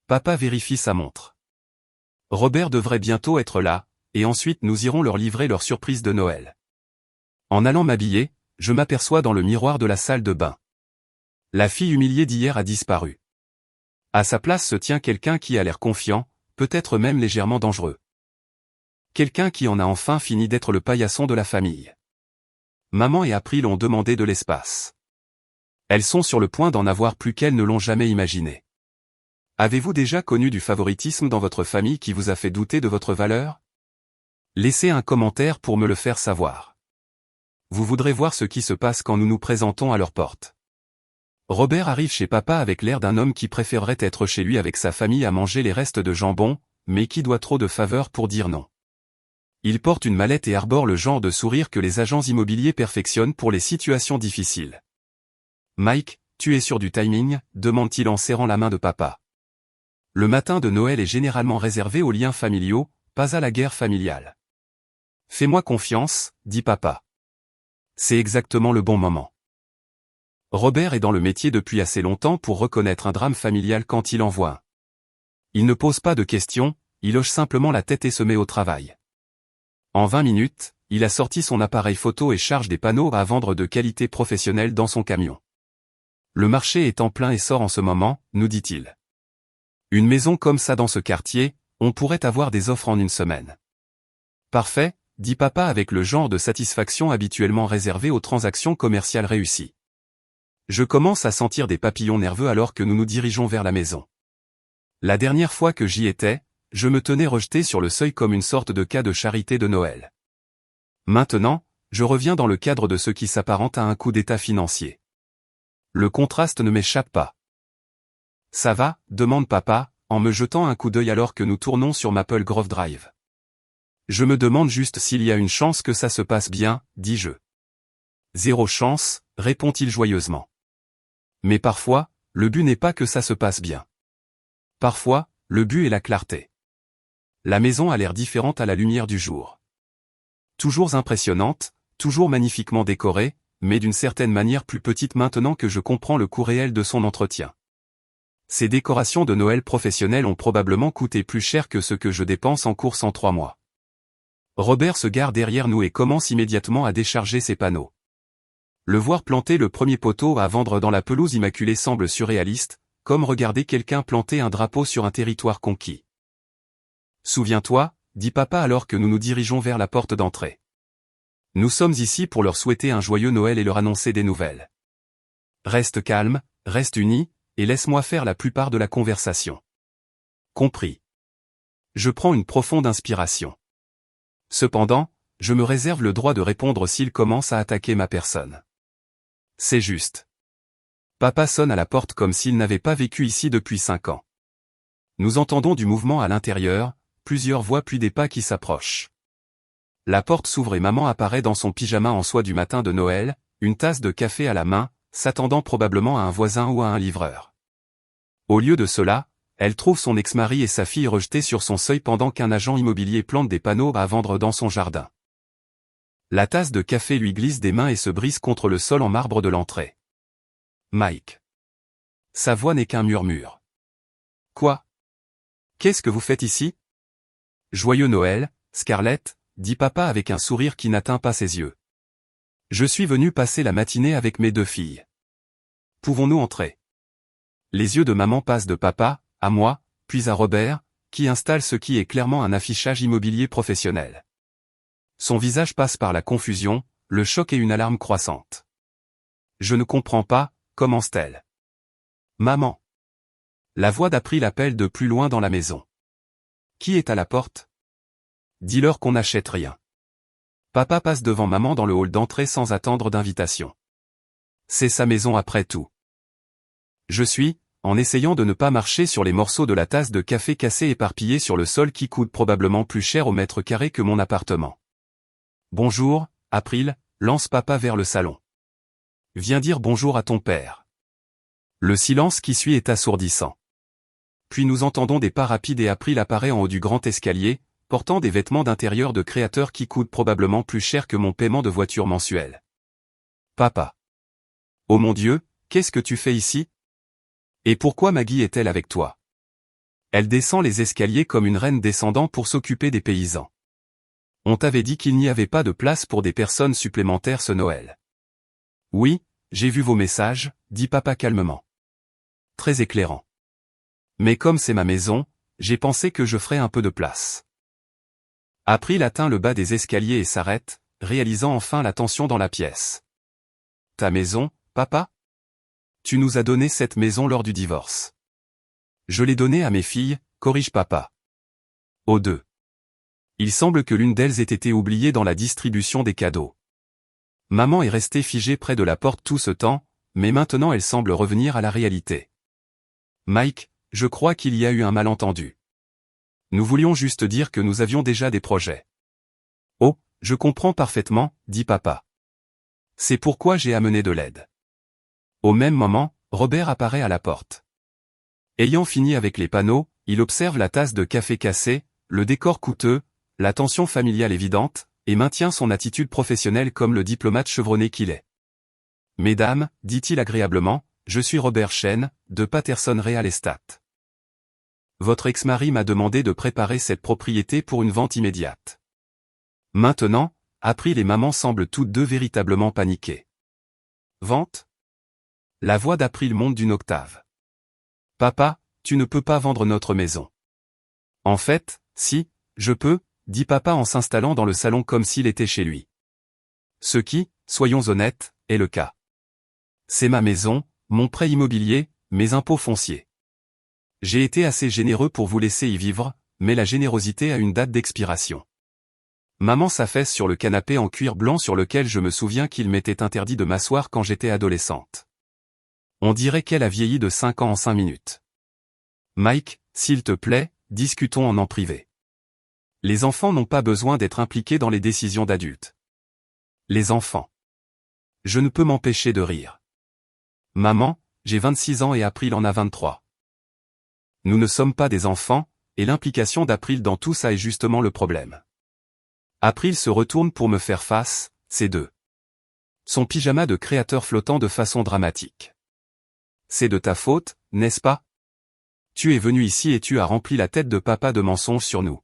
Papa vérifie sa montre. Robert devrait bientôt être là, et ensuite nous irons leur livrer leur surprise de Noël. En allant m'habiller, je m'aperçois dans le miroir de la salle de bain. La fille humiliée d'hier a disparu. À sa place se tient quelqu'un qui a l'air confiant, peut-être même légèrement dangereux. Quelqu'un qui en a enfin fini d'être le paillasson de la famille. Maman et April ont demandé de l'espace. Elles sont sur le point d'en avoir plus qu'elles ne l'ont jamais imaginé. Avez-vous déjà connu du favoritisme dans votre famille qui vous a fait douter de votre valeur? Laissez un commentaire pour me le faire savoir. Vous voudrez voir ce qui se passe quand nous nous présentons à leur porte. Robert arrive chez papa avec l'air d'un homme qui préférerait être chez lui avec sa famille à manger les restes de jambon, mais qui doit trop de faveurs pour dire non. Il porte une mallette et arbore le genre de sourire que les agents immobiliers perfectionnent pour les situations difficiles. Mike, tu es sûr du timing? Demande-t-il en serrant la main de papa. Le matin de Noël est généralement réservé aux liens familiaux, pas à la guerre familiale. Fais-moi confiance, dit papa. C'est exactement le bon moment. Robert est dans le métier depuis assez longtemps pour reconnaître un drame familial quand il en voit un. Il ne pose pas de questions, il hoche simplement la tête et se met au travail. En 20 minutes, il a sorti son appareil photo et charge des panneaux à vendre de qualité professionnelle dans son camion. Le marché est en plein essor en ce moment, nous dit-il. Une maison comme ça dans ce quartier, on pourrait avoir des offres en 1 semaine. Parfait, dit papa avec le genre de satisfaction habituellement réservé aux transactions commerciales réussies. Je commence à sentir des papillons nerveux alors que nous nous dirigeons vers la maison. La dernière fois que j'y étais, je me tenais rejeté sur le seuil comme une sorte de cas de charité de Noël. Maintenant, je reviens dans le cadre de ce qui s'apparente à un coup d'état financier. Le contraste ne m'échappe pas. Ça va, demande papa, en me jetant un coup d'œil alors que nous tournons sur Maple Grove Drive. Je me demande juste s'il y a une chance que ça se passe bien, dis-je. 0 chance, répond-il joyeusement. Mais parfois, le but n'est pas que ça se passe bien. Parfois, le but est la clarté. La maison a l'air différente à la lumière du jour. Toujours impressionnante, toujours magnifiquement décorée, mais d'une certaine manière plus petite maintenant que je comprends le coût réel de son entretien. Ces décorations de Noël professionnelles ont probablement coûté plus cher que ce que je dépense en courses en 3 mois. Robert se gare derrière nous et commence immédiatement à décharger ses panneaux. Le voir planter le premier poteau à vendre dans la pelouse immaculée semble surréaliste, comme regarder quelqu'un planter un drapeau sur un territoire conquis. Souviens-toi, dit papa alors que nous nous dirigeons vers la porte d'entrée. Nous sommes ici pour leur souhaiter un joyeux Noël et leur annoncer des nouvelles. Reste calme, reste uni, et laisse-moi faire la plupart de la conversation. Compris. Je prends une profonde inspiration. Cependant, je me réserve le droit de répondre s'il commence à attaquer ma personne. C'est juste. Papa sonne à la porte comme s'il n'avait pas vécu ici depuis 5 ans. Nous entendons du mouvement à l'intérieur, plusieurs voix puis des pas qui s'approchent. La porte s'ouvre et maman apparaît dans son pyjama en soie du matin de Noël, une tasse de café à la main, s'attendant probablement à un voisin ou à un livreur. Au lieu de cela, elle trouve son ex-mari et sa fille rejetés sur son seuil pendant qu'un agent immobilier plante des panneaux à vendre dans son jardin. La tasse de café lui glisse des mains et se brise contre le sol en marbre de l'entrée. Mike. Sa voix n'est qu'un murmure. Quoi? Qu'est-ce que vous faites ici? Joyeux Noël, Scarlett, dit papa avec un sourire qui n'atteint pas ses yeux. Je suis venu passer la matinée avec mes 2 filles. Pouvons-nous entrer? Les yeux de maman passent de papa, à moi, puis à Robert, qui installe ce qui est clairement un affichage immobilier professionnel. Son visage passe par la confusion, le choc et une alarme croissante. Je ne comprends pas, commence-t-elle. Maman. La voix d'April appelle de plus loin dans la maison. Qui est à la porte? Dis-leur qu'on n'achète rien. Papa passe devant maman dans le hall d'entrée sans attendre d'invitation. C'est sa maison après tout. Je suis, en essayant de ne pas marcher sur les morceaux de la tasse de café cassée éparpillés sur le sol qui coûtent probablement plus cher au mètre carré que mon appartement. Bonjour, April, lance papa vers le salon. Viens dire bonjour à ton père. Le silence qui suit est assourdissant. Puis nous entendons des pas rapides et April apparaît en haut du grand escalier, portant des vêtements d'intérieur de créateur qui coûtent probablement plus cher que mon paiement de voiture mensuel. Papa. Oh mon Dieu, qu'est-ce que tu fais ici? Et pourquoi Maggie est-elle avec toi? Elle descend les escaliers comme une reine descendant pour s'occuper des paysans. On t'avait dit qu'il n'y avait pas de place pour des personnes supplémentaires ce Noël. Oui, j'ai vu vos messages, dit papa calmement. Très éclairant. Mais comme c'est ma maison, j'ai pensé que je ferais un peu de place. April atteint le bas des escaliers et s'arrête, réalisant enfin la tension dans la pièce. Ta maison, papa? Tu nous as donné cette maison lors du divorce. Je l'ai donnée à mes filles, corrige papa. Aux 2. Il semble que l'une d'elles ait été oubliée dans la distribution des cadeaux. Maman est restée figée près de la porte tout ce temps, mais maintenant elle semble revenir à la réalité. Mike, je crois qu'il y a eu un malentendu. Nous voulions juste dire que nous avions déjà des projets. Oh, je comprends parfaitement, dit papa. C'est pourquoi j'ai amené de l'aide. Au même moment, Robert apparaît à la porte. Ayant fini avec les panneaux, il observe la tasse de café cassée, le décor coûteux, la tension familiale évidente, et maintient son attitude professionnelle comme le diplomate chevronné qu'il est. Mesdames, dit-il agréablement, je suis Robert Chen, de Patterson Real Estate. Votre ex-mari m'a demandé de préparer cette propriété pour une vente immédiate. Maintenant, April et maman semblent toutes 2 véritablement paniquées. Vente? La voix d'April monte d'une octave. Papa, tu ne peux pas vendre notre maison. En fait, si, je peux, dit papa en s'installant dans le salon comme s'il était chez lui. Ce qui, soyons honnêtes, est le cas. C'est ma maison, mon prêt immobilier, mes impôts fonciers. J'ai été assez généreux pour vous laisser y vivre, mais la générosité a une date d'expiration. Maman s'affaisse sur le canapé en cuir blanc sur lequel je me souviens qu'il m'était interdit de m'asseoir quand j'étais adolescente. On dirait qu'elle a vieilli de 5 ans en 5 minutes. Mike, s'il te plaît, discutons en privé. Les enfants n'ont pas besoin d'être impliqués dans les décisions d'adultes. Les enfants. Je ne peux m'empêcher de rire. Maman, j'ai 26 ans et April en a 23. Nous ne sommes pas des enfants, et l'implication d'April dans tout ça est justement le problème. April se retourne pour me faire face, c'est 2. Son pyjama de créateur flottant de façon dramatique. C'est de ta faute, n'est-ce pas? Tu es venu ici et tu as rempli la tête de papa de mensonges sur nous.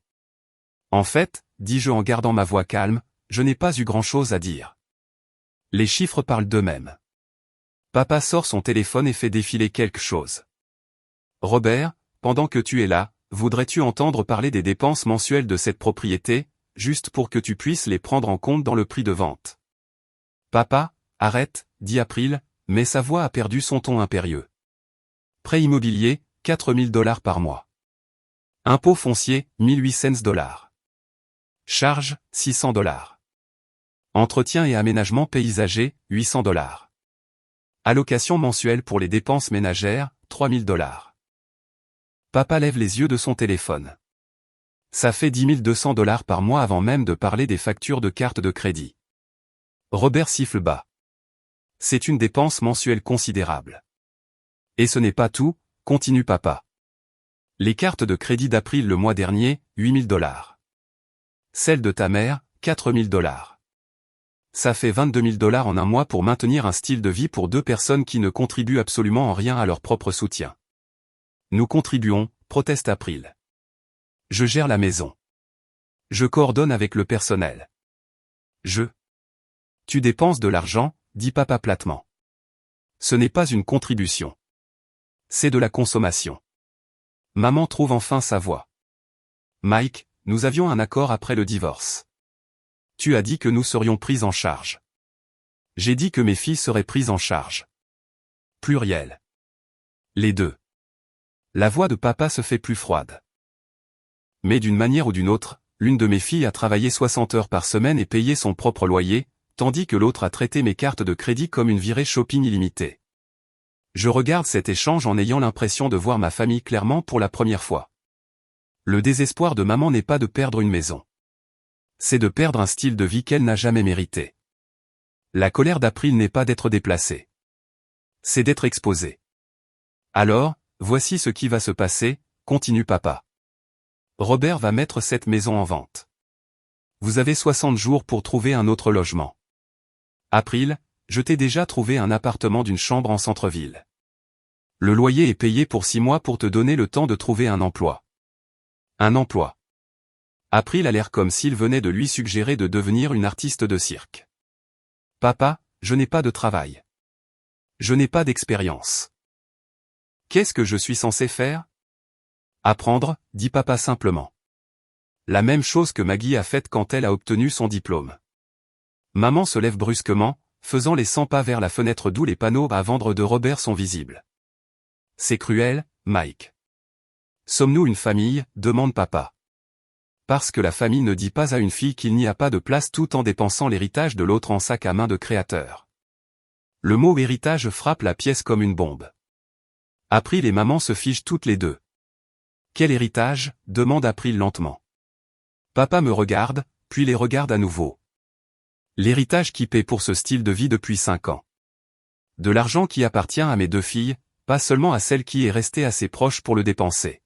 En fait, dis-je en gardant ma voix calme, je n'ai pas eu grand-chose à dire. Les chiffres parlent d'eux-mêmes. Papa sort son téléphone et fait défiler quelque chose. Robert, pendant que tu es là, voudrais-tu entendre parler des dépenses mensuelles de cette propriété, juste pour que tu puisses les prendre en compte dans le prix de vente? Papa, arrête, dit April, mais sa voix a perdu son ton impérieux. Prêt immobilier, 4000 $ par mois. Impôt foncier, 1800 $. Charges, 600 $. Entretien et aménagement paysager, 800 $. Allocation mensuelle pour les dépenses ménagères, 3000 $. Papa lève les yeux de son téléphone. Ça fait 10 200 $ par mois avant même de parler des factures de carte de crédit. Robert siffle bas. C'est une dépense mensuelle considérable. Et ce n'est pas tout, continue papa. Les cartes de crédit d'April le mois dernier, 8000 $. Celle de ta mère, 4000 $. Ça fait 22 000 $ en un mois pour maintenir un style de vie pour deux personnes qui ne contribuent absolument en rien à leur propre soutien. Nous contribuons, proteste April. Je gère la maison. Je coordonne avec le personnel. Tu dépenses de l'argent, dit papa platement. Ce n'est pas une contribution. C'est de la consommation. Maman trouve enfin sa voix. Mike, nous avions un accord après le divorce. Tu as dit que nous serions pris en charge. J'ai dit que mes filles seraient prises en charge. Pluriel. Les deux. La voix de papa se fait plus froide. Mais d'une manière ou d'une autre, l'une de mes filles a travaillé 60 heures par semaine et payé son propre loyer, tandis que l'autre a traité mes cartes de crédit comme une virée shopping illimitée. Je regarde cet échange en ayant l'impression de voir ma famille clairement pour la première fois. Le désespoir de maman n'est pas de perdre une maison. C'est de perdre un style de vie qu'elle n'a jamais mérité. La colère d'April n'est pas d'être déplacée. C'est d'être exposée. Alors, voici ce qui va se passer, continue papa. Robert va mettre cette maison en vente. Vous avez 60 jours pour trouver un autre logement. April, je t'ai déjà trouvé un appartement d'une chambre en centre-ville. Le loyer est payé pour 6 mois pour te donner le temps de trouver un emploi. Un emploi. April a l'air comme s'il venait de lui suggérer de devenir une artiste de cirque. Papa, je n'ai pas de travail. Je n'ai pas d'expérience. Qu'est-ce que je suis censé faire? Apprendre, dit papa simplement. La même chose que Maggie a faite quand elle a obtenu son diplôme. Maman se lève brusquement, faisant les 100 pas vers la fenêtre d'où les panneaux à vendre de Robert sont visibles. C'est cruel, Mike. Sommes-nous une famille, demande papa. Parce que la famille ne dit pas à une fille qu'il n'y a pas de place tout en dépensant l'héritage de l'autre en sac à main de créateur. Le mot héritage frappe la pièce comme une bombe. April et maman se figent toutes les deux. Quel héritage? Demande April lentement. Papa me regarde, puis les regarde à nouveau. L'héritage qui paie pour ce style de vie depuis 5 ans. De l'argent qui appartient à mes 2 filles, pas seulement à celle qui est restée assez proche pour le dépenser.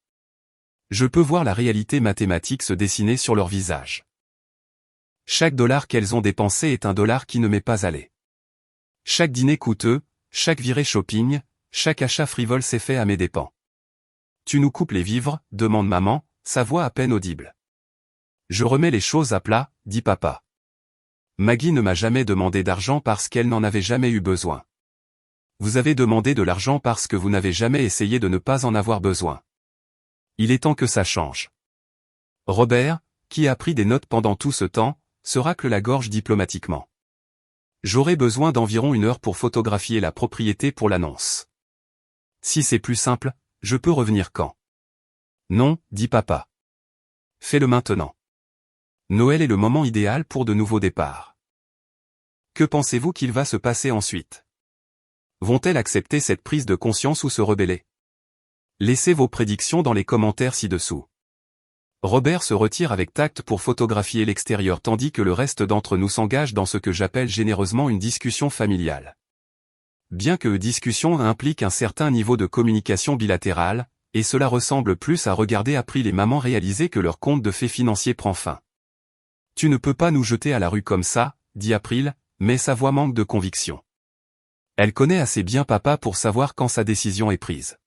Je peux voir la réalité mathématique se dessiner sur leur visage. Chaque dollar qu'elles ont dépensé est un dollar qui ne m'est pas allé. Chaque dîner coûteux, chaque virée shopping, chaque achat frivole s'est fait à mes dépens. Tu nous coupes les vivres, demande maman, sa voix à peine audible. Je remets les choses à plat, dit papa. Maggie ne m'a jamais demandé d'argent parce qu'elle n'en avait jamais eu besoin. Vous avez demandé de l'argent parce que vous n'avez jamais essayé de ne pas en avoir besoin. Il est temps que ça change. Robert, qui a pris des notes pendant tout ce temps, se racle la gorge diplomatiquement. J'aurai besoin d'environ 1 heure pour photographier la propriété pour l'annonce. Si c'est plus simple, je peux revenir quand? Non, dit papa. Fais-le maintenant. Noël est le moment idéal pour de nouveaux départs. Que pensez-vous qu'il va se passer ensuite? Vont-elles accepter cette prise de conscience ou se rebeller? Laissez vos prédictions dans les commentaires ci-dessous. Robert se retire avec tact pour photographier l'extérieur tandis que le reste d'entre nous s'engage dans ce que j'appelle généreusement une discussion familiale. Bien que discussion implique un certain niveau de communication bilatérale, et cela ressemble plus à regarder April et maman réaliser que leur conte de fées financier prend fin. Tu ne peux pas nous jeter à la rue comme ça, dit April, mais sa voix manque de conviction. Elle connaît assez bien papa pour savoir quand sa décision est prise.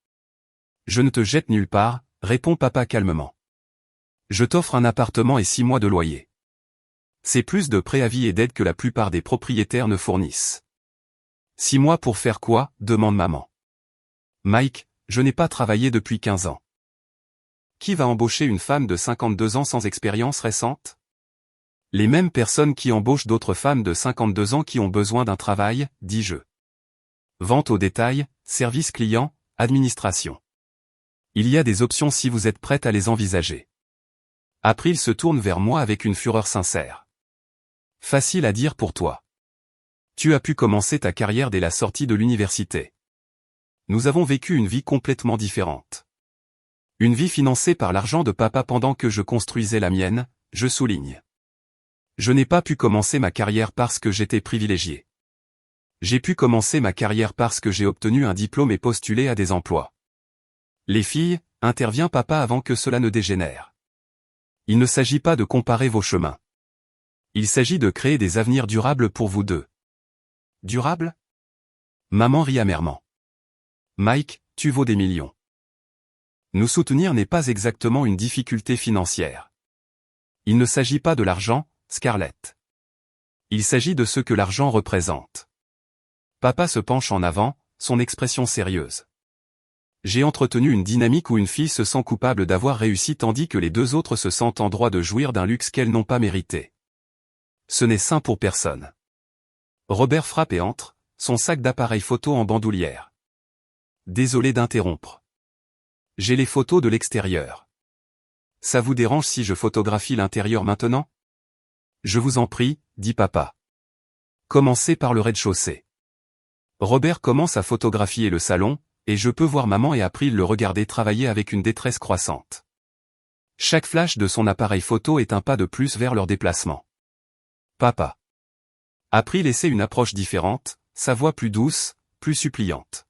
Je ne te jette nulle part, répond papa calmement. Je t'offre un appartement et 6 mois de loyer. C'est plus de préavis et d'aide que la plupart des propriétaires ne fournissent. 6 mois pour faire quoi? Demande maman. Mike, je n'ai pas travaillé depuis 15 ans. Qui va embaucher une femme de 52 ans sans expérience récente? Les mêmes personnes qui embauchent d'autres femmes de 52 ans qui ont besoin d'un travail, dis-je. Vente au détail, service client, administration. Il y a des options si vous êtes prête à les envisager. April se tourne vers moi avec une fureur sincère. Facile à dire pour toi. Tu as pu commencer ta carrière dès la sortie de l'université. Nous avons vécu une vie complètement différente. Une vie financée par l'argent de papa pendant que je construisais la mienne, je souligne. Je n'ai pas pu commencer ma carrière parce que j'étais privilégié. J'ai pu commencer ma carrière parce que j'ai obtenu un diplôme et postulé à des emplois. Les filles, intervient papa avant que cela ne dégénère. Il ne s'agit pas de comparer vos chemins. Il s'agit de créer des avenirs durables pour vous deux. Durables? Maman rit amèrement. Mike, tu vaux des millions. Nous soutenir n'est pas exactement une difficulté financière. Il ne s'agit pas de l'argent, Scarlett. Il s'agit de ce que l'argent représente. Papa se penche en avant, son expression sérieuse. J'ai entretenu une dynamique où une fille se sent coupable d'avoir réussi tandis que les deux autres se sentent en droit de jouir d'un luxe qu'elles n'ont pas mérité. Ce n'est sain pour personne. Robert frappe et entre, son sac d'appareil photo en bandoulière. Désolé d'interrompre. J'ai les photos de l'extérieur. Ça vous dérange si je photographie l'intérieur maintenant? Je vous en prie, dit papa. Commencez par le rez-de-chaussée. Robert commence à photographier le salon, et je peux voir maman et April le regarder travailler avec une détresse croissante. Chaque flash de son appareil photo est un pas de plus vers leur déplacement. Papa. April essaie une approche différente, sa voix plus douce, plus suppliante.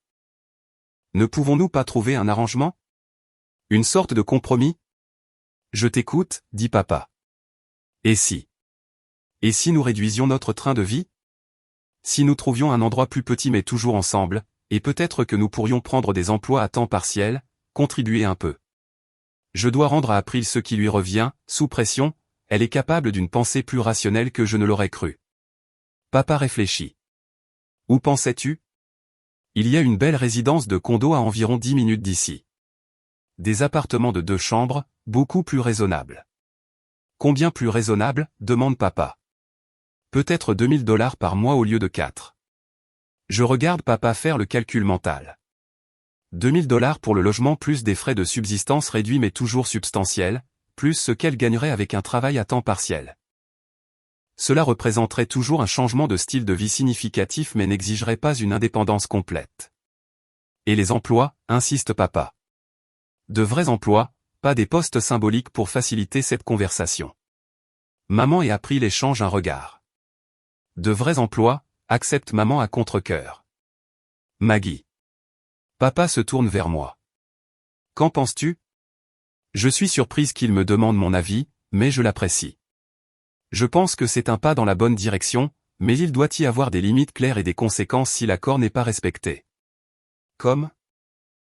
Ne pouvons-nous pas trouver un arrangement? Une sorte de compromis? Je t'écoute, dit papa. Et si? Et si nous réduisions notre train de vie? Si nous trouvions un endroit plus petit mais toujours ensemble, et peut-être que nous pourrions prendre des emplois à temps partiel, contribuer un peu. Je dois rendre à April ce qui lui revient, sous pression, elle est capable d'une pensée plus rationnelle que je ne l'aurais cru. Papa réfléchit. Où pensais-tu? Il y a une belle résidence de condo à environ 10 minutes d'ici. Des appartements de 2 chambres, beaucoup plus raisonnables. Combien plus raisonnable, demande papa. Peut-être $2000 par mois au lieu de 4. Je regarde papa faire le calcul mental. $2000 pour le logement plus des frais de subsistance réduits mais toujours substantiels, plus ce qu'elle gagnerait avec un travail à temps partiel. Cela représenterait toujours un changement de style de vie significatif mais n'exigerait pas une indépendance complète. Et les emplois, insiste papa. De vrais emplois, pas des postes symboliques pour faciliter cette conversation. Maman et April échangent un regard. De vrais emplois, accepte maman à contre-cœur. Maggie. Papa se tourne vers moi. Qu'en penses-tu? Je suis surprise qu'il me demande mon avis, mais je l'apprécie. Je pense que c'est un pas dans la bonne direction, mais il doit y avoir des limites claires et des conséquences si l'accord n'est pas respecté. Comme?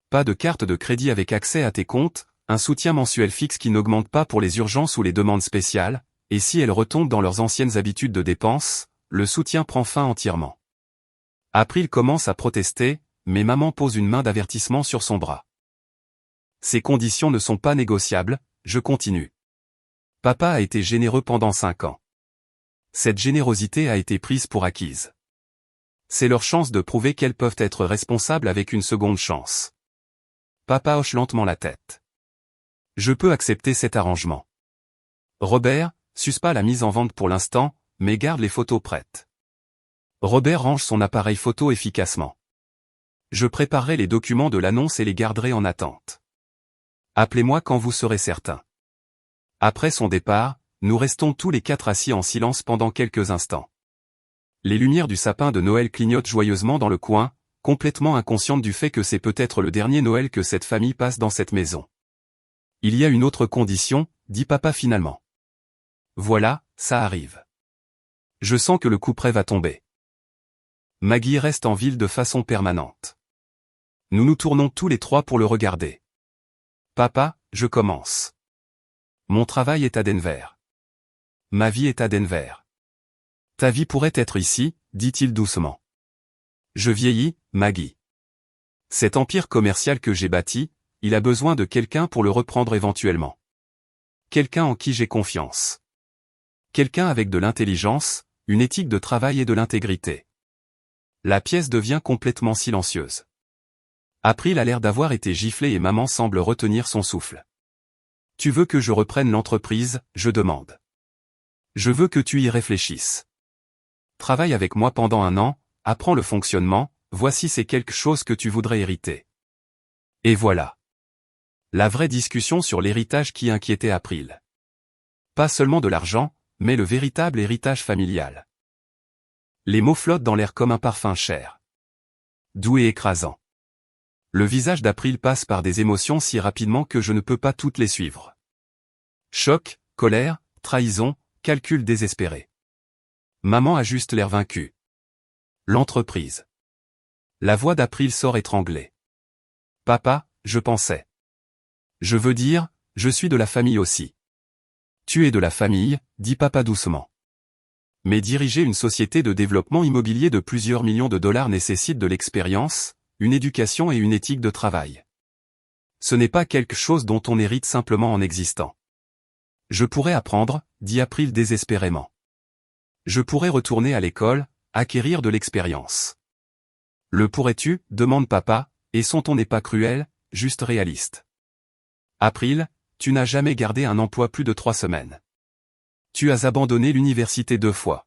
Pas de carte de crédit avec accès à tes comptes, un soutien mensuel fixe qui n'augmente pas pour les urgences ou les demandes spéciales, et si elles retombent dans leurs anciennes habitudes de dépenses, le soutien prend fin entièrement. April commence à protester, mais maman pose une main d'avertissement sur son bras. Ces conditions ne sont pas négociables, je continue. Papa a été généreux pendant 5 ans. Cette générosité a été prise pour acquise. C'est leur chance de prouver qu'elles peuvent être responsables avec une seconde chance. Papa hoche lentement la tête. Je peux accepter cet arrangement. Robert, suspend la mise en vente pour l'instant, mais garde les photos prêtes. Robert range son appareil photo efficacement. Je préparerai les documents de l'annonce et les garderai en attente. Appelez-moi quand vous serez certain. Après son départ, nous restons tous les 4 assis en silence pendant quelques instants. Les lumières du sapin de Noël clignotent joyeusement dans le coin, complètement inconsciente du fait que c'est peut-être le dernier Noël que cette famille passe dans cette maison. Il y a une autre condition, dit papa finalement. Voilà, ça arrive. Je sens que le couperet va tomber. Maggie reste en ville de façon permanente. Nous nous tournons tous les 3 pour le regarder. Papa, je commence. Mon travail est à Denver. Ma vie est à Denver. Ta vie pourrait être ici, dit-il doucement. Je vieillis, Maggie. Cet empire commercial que j'ai bâti, il a besoin de quelqu'un pour le reprendre éventuellement. Quelqu'un en qui j'ai confiance. Quelqu'un avec de l'intelligence, une éthique de travail et de l'intégrité. La pièce devient complètement silencieuse. April a l'air d'avoir été giflée et maman semble retenir son souffle. Tu veux que je reprenne l'entreprise, je demande. Je veux que tu y réfléchisses. Travaille avec moi pendant 1 an, apprends le fonctionnement, voici c'est quelque chose que tu voudrais hériter. Et voilà. La vraie discussion sur l'héritage qui inquiétait April. Pas seulement de l'argent, mais le véritable héritage familial. Les mots flottent dans l'air comme un parfum cher. Doux et écrasant. Le visage d'April passe par des émotions si rapidement que je ne peux pas toutes les suivre. Choc, colère, trahison, calcul désespéré. Maman a juste l'air vaincue. L'entreprise. La voix d'April sort étranglée. Papa, je pensais. Je veux dire, je suis de la famille aussi. Tu es de la famille, dit papa doucement. Mais diriger une société de développement immobilier de plusieurs millions de dollars nécessite de l'expérience, une éducation et une éthique de travail. Ce n'est pas quelque chose dont on hérite simplement en existant. Je pourrais apprendre, dit April désespérément. Je pourrais retourner à l'école, acquérir de l'expérience. Le pourrais-tu, demande papa, et son ton n'est pas cruel, juste réaliste. April, tu n'as jamais gardé un emploi plus de 3 semaines. Tu as abandonné l'université 2 fois.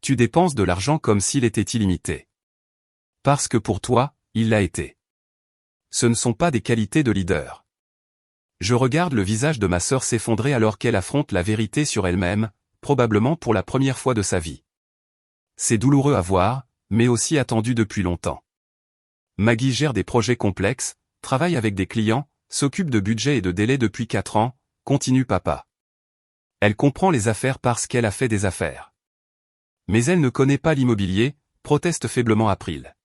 Tu dépenses de l'argent comme s'il était illimité. Parce que pour toi, il l'a été. Ce ne sont pas des qualités de leader. Je regarde le visage de ma sœur s'effondrer alors qu'elle affronte la vérité sur elle-même, probablement pour la première fois de sa vie. C'est douloureux à voir, mais aussi attendu depuis longtemps. Maggie gère des projets complexes, travaille avec des clients, s'occupe de budget et de délai depuis 4 ans, continue papa. Elle comprend les affaires parce qu'elle a fait des affaires. Mais elle ne connaît pas l'immobilier, proteste faiblement April.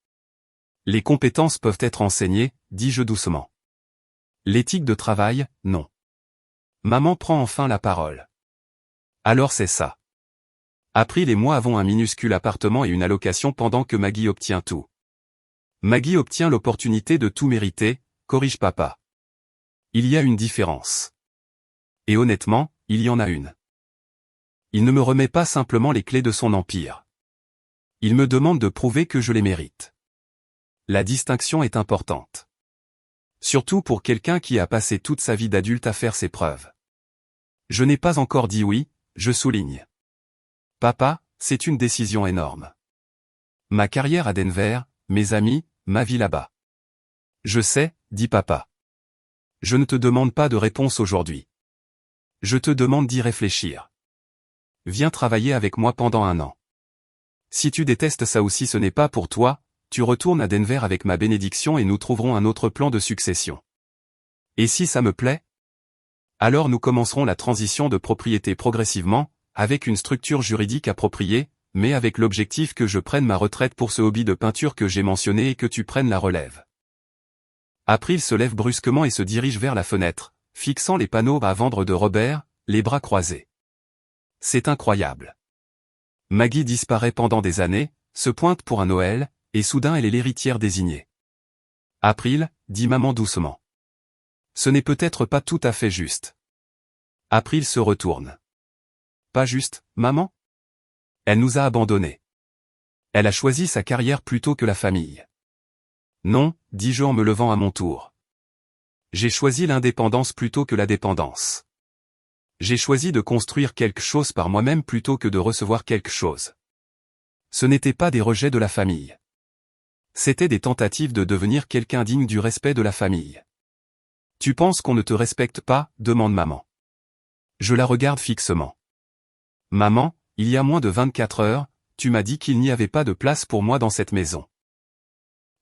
Les compétences peuvent être enseignées, dis-je doucement. L'éthique de travail, non. Maman prend enfin la parole. Alors c'est ça. April et moi avons un minuscule appartement et une allocation pendant que Maggie obtient tout. Maggie obtient l'opportunité de tout mériter, corrige papa. Il y a une différence. Et honnêtement, il y en a une. Il ne me remet pas simplement les clés de son empire. Il me demande de prouver que je les mérite. La distinction est importante. Surtout pour quelqu'un qui a passé toute sa vie d'adulte à faire ses preuves. Je n'ai pas encore dit oui, je souligne. Papa, c'est une décision énorme. Ma carrière à Denver, mes amis, ma vie là-bas. Je sais, dit papa. Je ne te demande pas de réponse aujourd'hui. Je te demande d'y réfléchir. Viens travailler avec moi pendant 1 an. Si tu détestes ça aussi ce n'est pas pour toi, tu retournes à Denver avec ma bénédiction et nous trouverons un autre plan de succession. Et si ça me plaît? Alors nous commencerons la transition de propriété progressivement, avec une structure juridique appropriée, mais avec l'objectif que je prenne ma retraite pour ce hobby de peinture que j'ai mentionné et que tu prennes la relève. April se lève brusquement et se dirige vers la fenêtre, fixant les panneaux à vendre de Robert, les bras croisés. C'est incroyable. Maggie disparaît pendant des années, se pointe pour un Noël, et soudain elle est l'héritière désignée. April, dit maman doucement. Ce n'est peut-être pas tout à fait juste. April se retourne. Pas juste, maman? Elle nous a abandonnés. Elle a choisi sa carrière plutôt que la famille. Non, dis-je en me levant à mon tour. J'ai choisi l'indépendance plutôt que la dépendance. J'ai choisi de construire quelque chose par moi-même plutôt que de recevoir quelque chose. Ce n'étaient pas des rejets de la famille. C'étaient des tentatives de devenir quelqu'un digne du respect de la famille. Tu penses qu'on ne te respecte pas, demande maman. Je la regarde fixement. Maman, il y a moins de 24 heures, tu m'as dit qu'il n'y avait pas de place pour moi dans cette maison.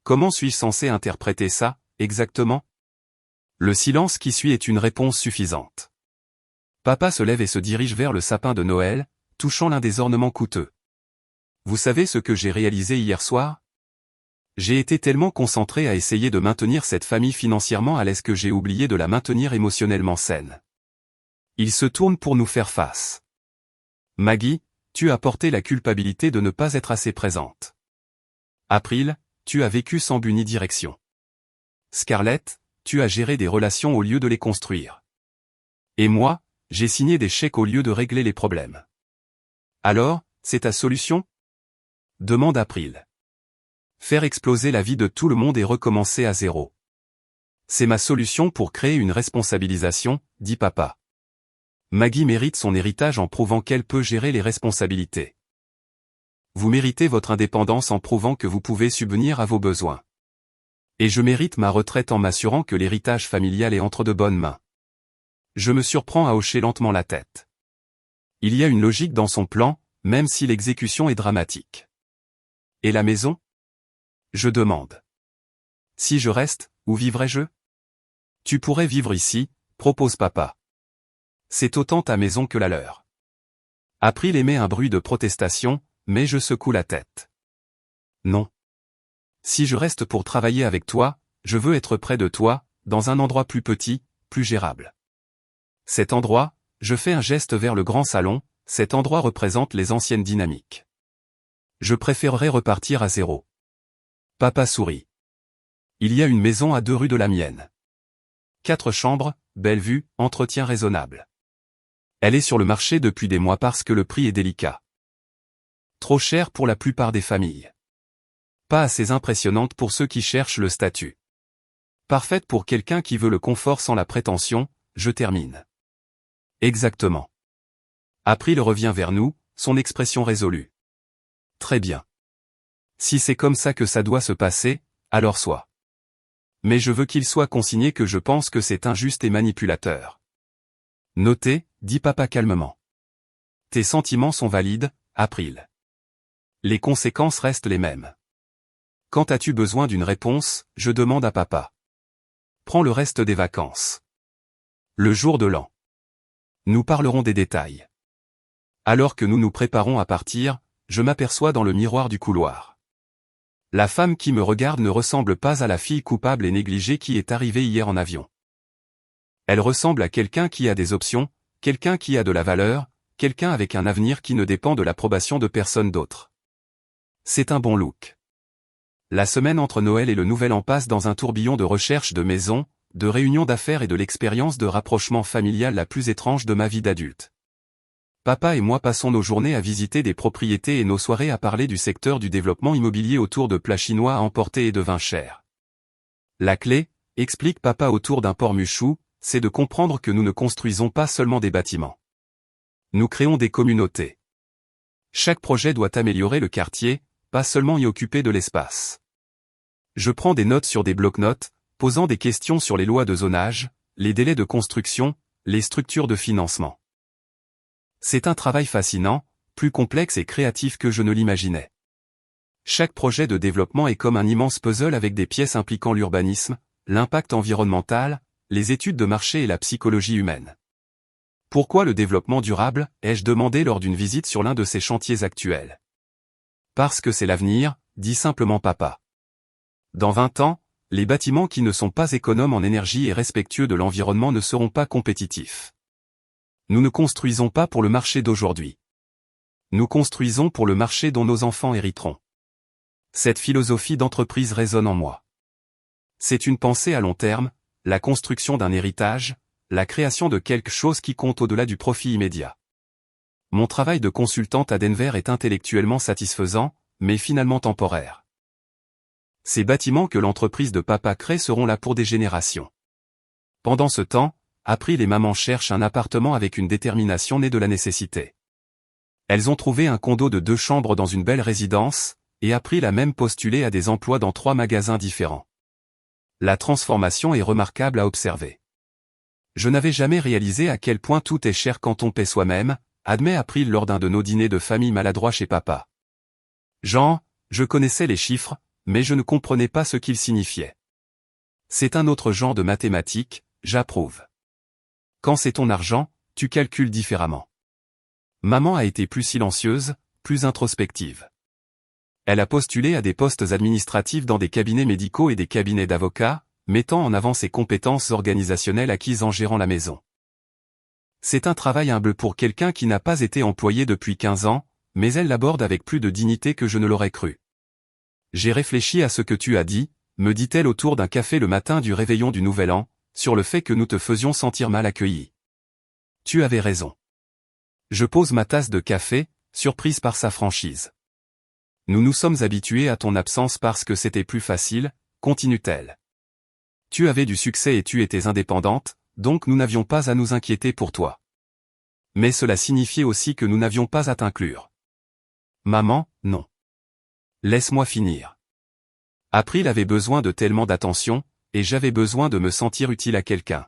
Comment suis-je censé interpréter ça, exactement? Le silence qui suit est une réponse suffisante. Papa se lève et se dirige vers le sapin de Noël, touchant l'un des ornements coûteux. Vous savez ce que j'ai réalisé hier soir? J'ai été tellement concentré à essayer de maintenir cette famille financièrement à l'aise que j'ai oublié de la maintenir émotionnellement saine. Il se tourne pour nous faire face. Maggie, tu as porté la culpabilité de ne pas être assez présente. April, tu as vécu sans but ni direction. Scarlett, tu as géré des relations au lieu de les construire. Et moi, j'ai signé des chèques au lieu de régler les problèmes. Alors, c'est ta solution? Demande April. Faire exploser la vie de tout le monde et recommencer à zéro. C'est ma solution pour créer une responsabilisation, dit papa. Maggie mérite son héritage en prouvant qu'elle peut gérer les responsabilités. Vous méritez votre indépendance en prouvant que vous pouvez subvenir à vos besoins. Et je mérite ma retraite en m'assurant que l'héritage familial est entre de bonnes mains. Je me surprends à hocher lentement la tête. Il y a une logique dans son plan, même si l'exécution est dramatique. Et la maison? Je demande. Si je reste, où vivrai-je? Tu pourrais vivre ici, propose papa. C'est autant ta maison que la leur. April émet un bruit de protestation, mais je secoue la tête. Non. Si je reste pour travailler avec toi, je veux être près de toi, dans un endroit plus petit, plus gérable. Cet endroit, je fais un geste vers le grand salon, cet endroit représente les anciennes dynamiques. Je préférerais repartir à zéro. Papa sourit. Il y a une maison à 2 rues de la mienne. 4 chambres, belle vue, entretien raisonnable. Elle est sur le marché depuis des mois parce que le prix est délicat. Trop cher pour la plupart des familles. Pas assez impressionnante pour ceux qui cherchent le statut. Parfaite pour quelqu'un qui veut le confort sans la prétention, je termine. Exactement. April revient vers nous, son expression résolue. Très bien. Si c'est comme ça que ça doit se passer, alors soit. Mais je veux qu'il soit consigné que je pense que c'est injuste et manipulateur. Notez, dit papa calmement. Tes sentiments sont valides, April. Les conséquences restent les mêmes. Quand as-tu besoin d'une réponse, je demande à papa. Prends le reste des vacances. Le jour de l'an. Nous parlerons des détails. Alors que nous nous préparons à partir, je m'aperçois dans le miroir du couloir. La femme qui me regarde ne ressemble pas à la fille coupable et négligée qui est arrivée hier en avion. Elle ressemble à quelqu'un qui a des options, quelqu'un qui a de la valeur, quelqu'un avec un avenir qui ne dépend de l'approbation de personne d'autre. C'est un bon look. La semaine entre Noël et le Nouvel An passe dans un tourbillon de recherche de maisons, de réunions d'affaires et de l'expérience de rapprochement familial la plus étrange de ma vie d'adulte. Papa et moi passons nos journées à visiter des propriétés et nos soirées à parler du secteur du développement immobilier autour de plats chinois à emporter et de vins chers. La clé, explique papa autour d'un porc-mouchou, c'est de comprendre que nous ne construisons pas seulement des bâtiments. Nous créons des communautés. Chaque projet doit améliorer le quartier, pas seulement y occuper de l'espace. Je prends des notes sur des bloc-notes, posant des questions sur les lois de zonage, les délais de construction, les structures de financement. C'est un travail fascinant, plus complexe et créatif que je ne l'imaginais. Chaque projet de développement est comme un immense puzzle avec des pièces impliquant l'urbanisme, l'impact environnemental, les études de marché et la psychologie humaine. Pourquoi le développement durable, ai-je demandé lors d'une visite sur l'un de ces chantiers actuels. Parce que c'est l'avenir, dit simplement papa. Dans 20 ans, les bâtiments qui ne sont pas économes en énergie et respectueux de l'environnement ne seront pas compétitifs. Nous ne construisons pas pour le marché d'aujourd'hui. Nous construisons pour le marché dont nos enfants hériteront. Cette philosophie d'entreprise résonne en moi. C'est une pensée à long terme, la construction d'un héritage, la création de quelque chose qui compte au-delà du profit immédiat. Mon travail de consultante à Denver est intellectuellement satisfaisant, mais finalement temporaire. Ces bâtiments que l'entreprise de papa crée seront là pour des générations. Pendant ce temps, April et maman cherchent un appartement avec une détermination née de la nécessité. Elles ont trouvé un condo de 2 chambres dans une belle résidence, et April a même postulé à des emplois dans 3 magasins différents. La transformation est remarquable à observer. Je n'avais jamais réalisé à quel point tout est cher quand on paie soi-même, admet April lors d'un de nos dîners de famille maladroits chez papa. Jean, je connaissais les chiffres, mais je ne comprenais pas ce qu'ils signifiaient. C'est un autre genre de mathématiques, j'approuve. Quand c'est ton argent, tu calcules différemment. Maman a été plus silencieuse, plus introspective. Elle a postulé à des postes administratifs dans des cabinets médicaux et des cabinets d'avocats, mettant en avant ses compétences organisationnelles acquises en gérant la maison. C'est un travail humble pour quelqu'un qui n'a pas été employé depuis 15 ans, mais elle l'aborde avec plus de dignité que je ne l'aurais cru. J'ai réfléchi à ce que tu as dit, me dit-elle autour d'un café le matin du réveillon du Nouvel An, sur le fait que nous te faisions sentir mal accueilli. Tu avais raison. Je pose ma tasse de café, surprise par sa franchise. Nous nous sommes habitués à ton absence parce que c'était plus facile, continue-t-elle. Tu avais du succès et tu étais indépendante, donc nous n'avions pas à nous inquiéter pour toi. Mais cela signifiait aussi que nous n'avions pas à t'inclure. Maman, non. Laisse-moi finir. April avait besoin de tellement d'attention, et j'avais besoin de me sentir utile à quelqu'un.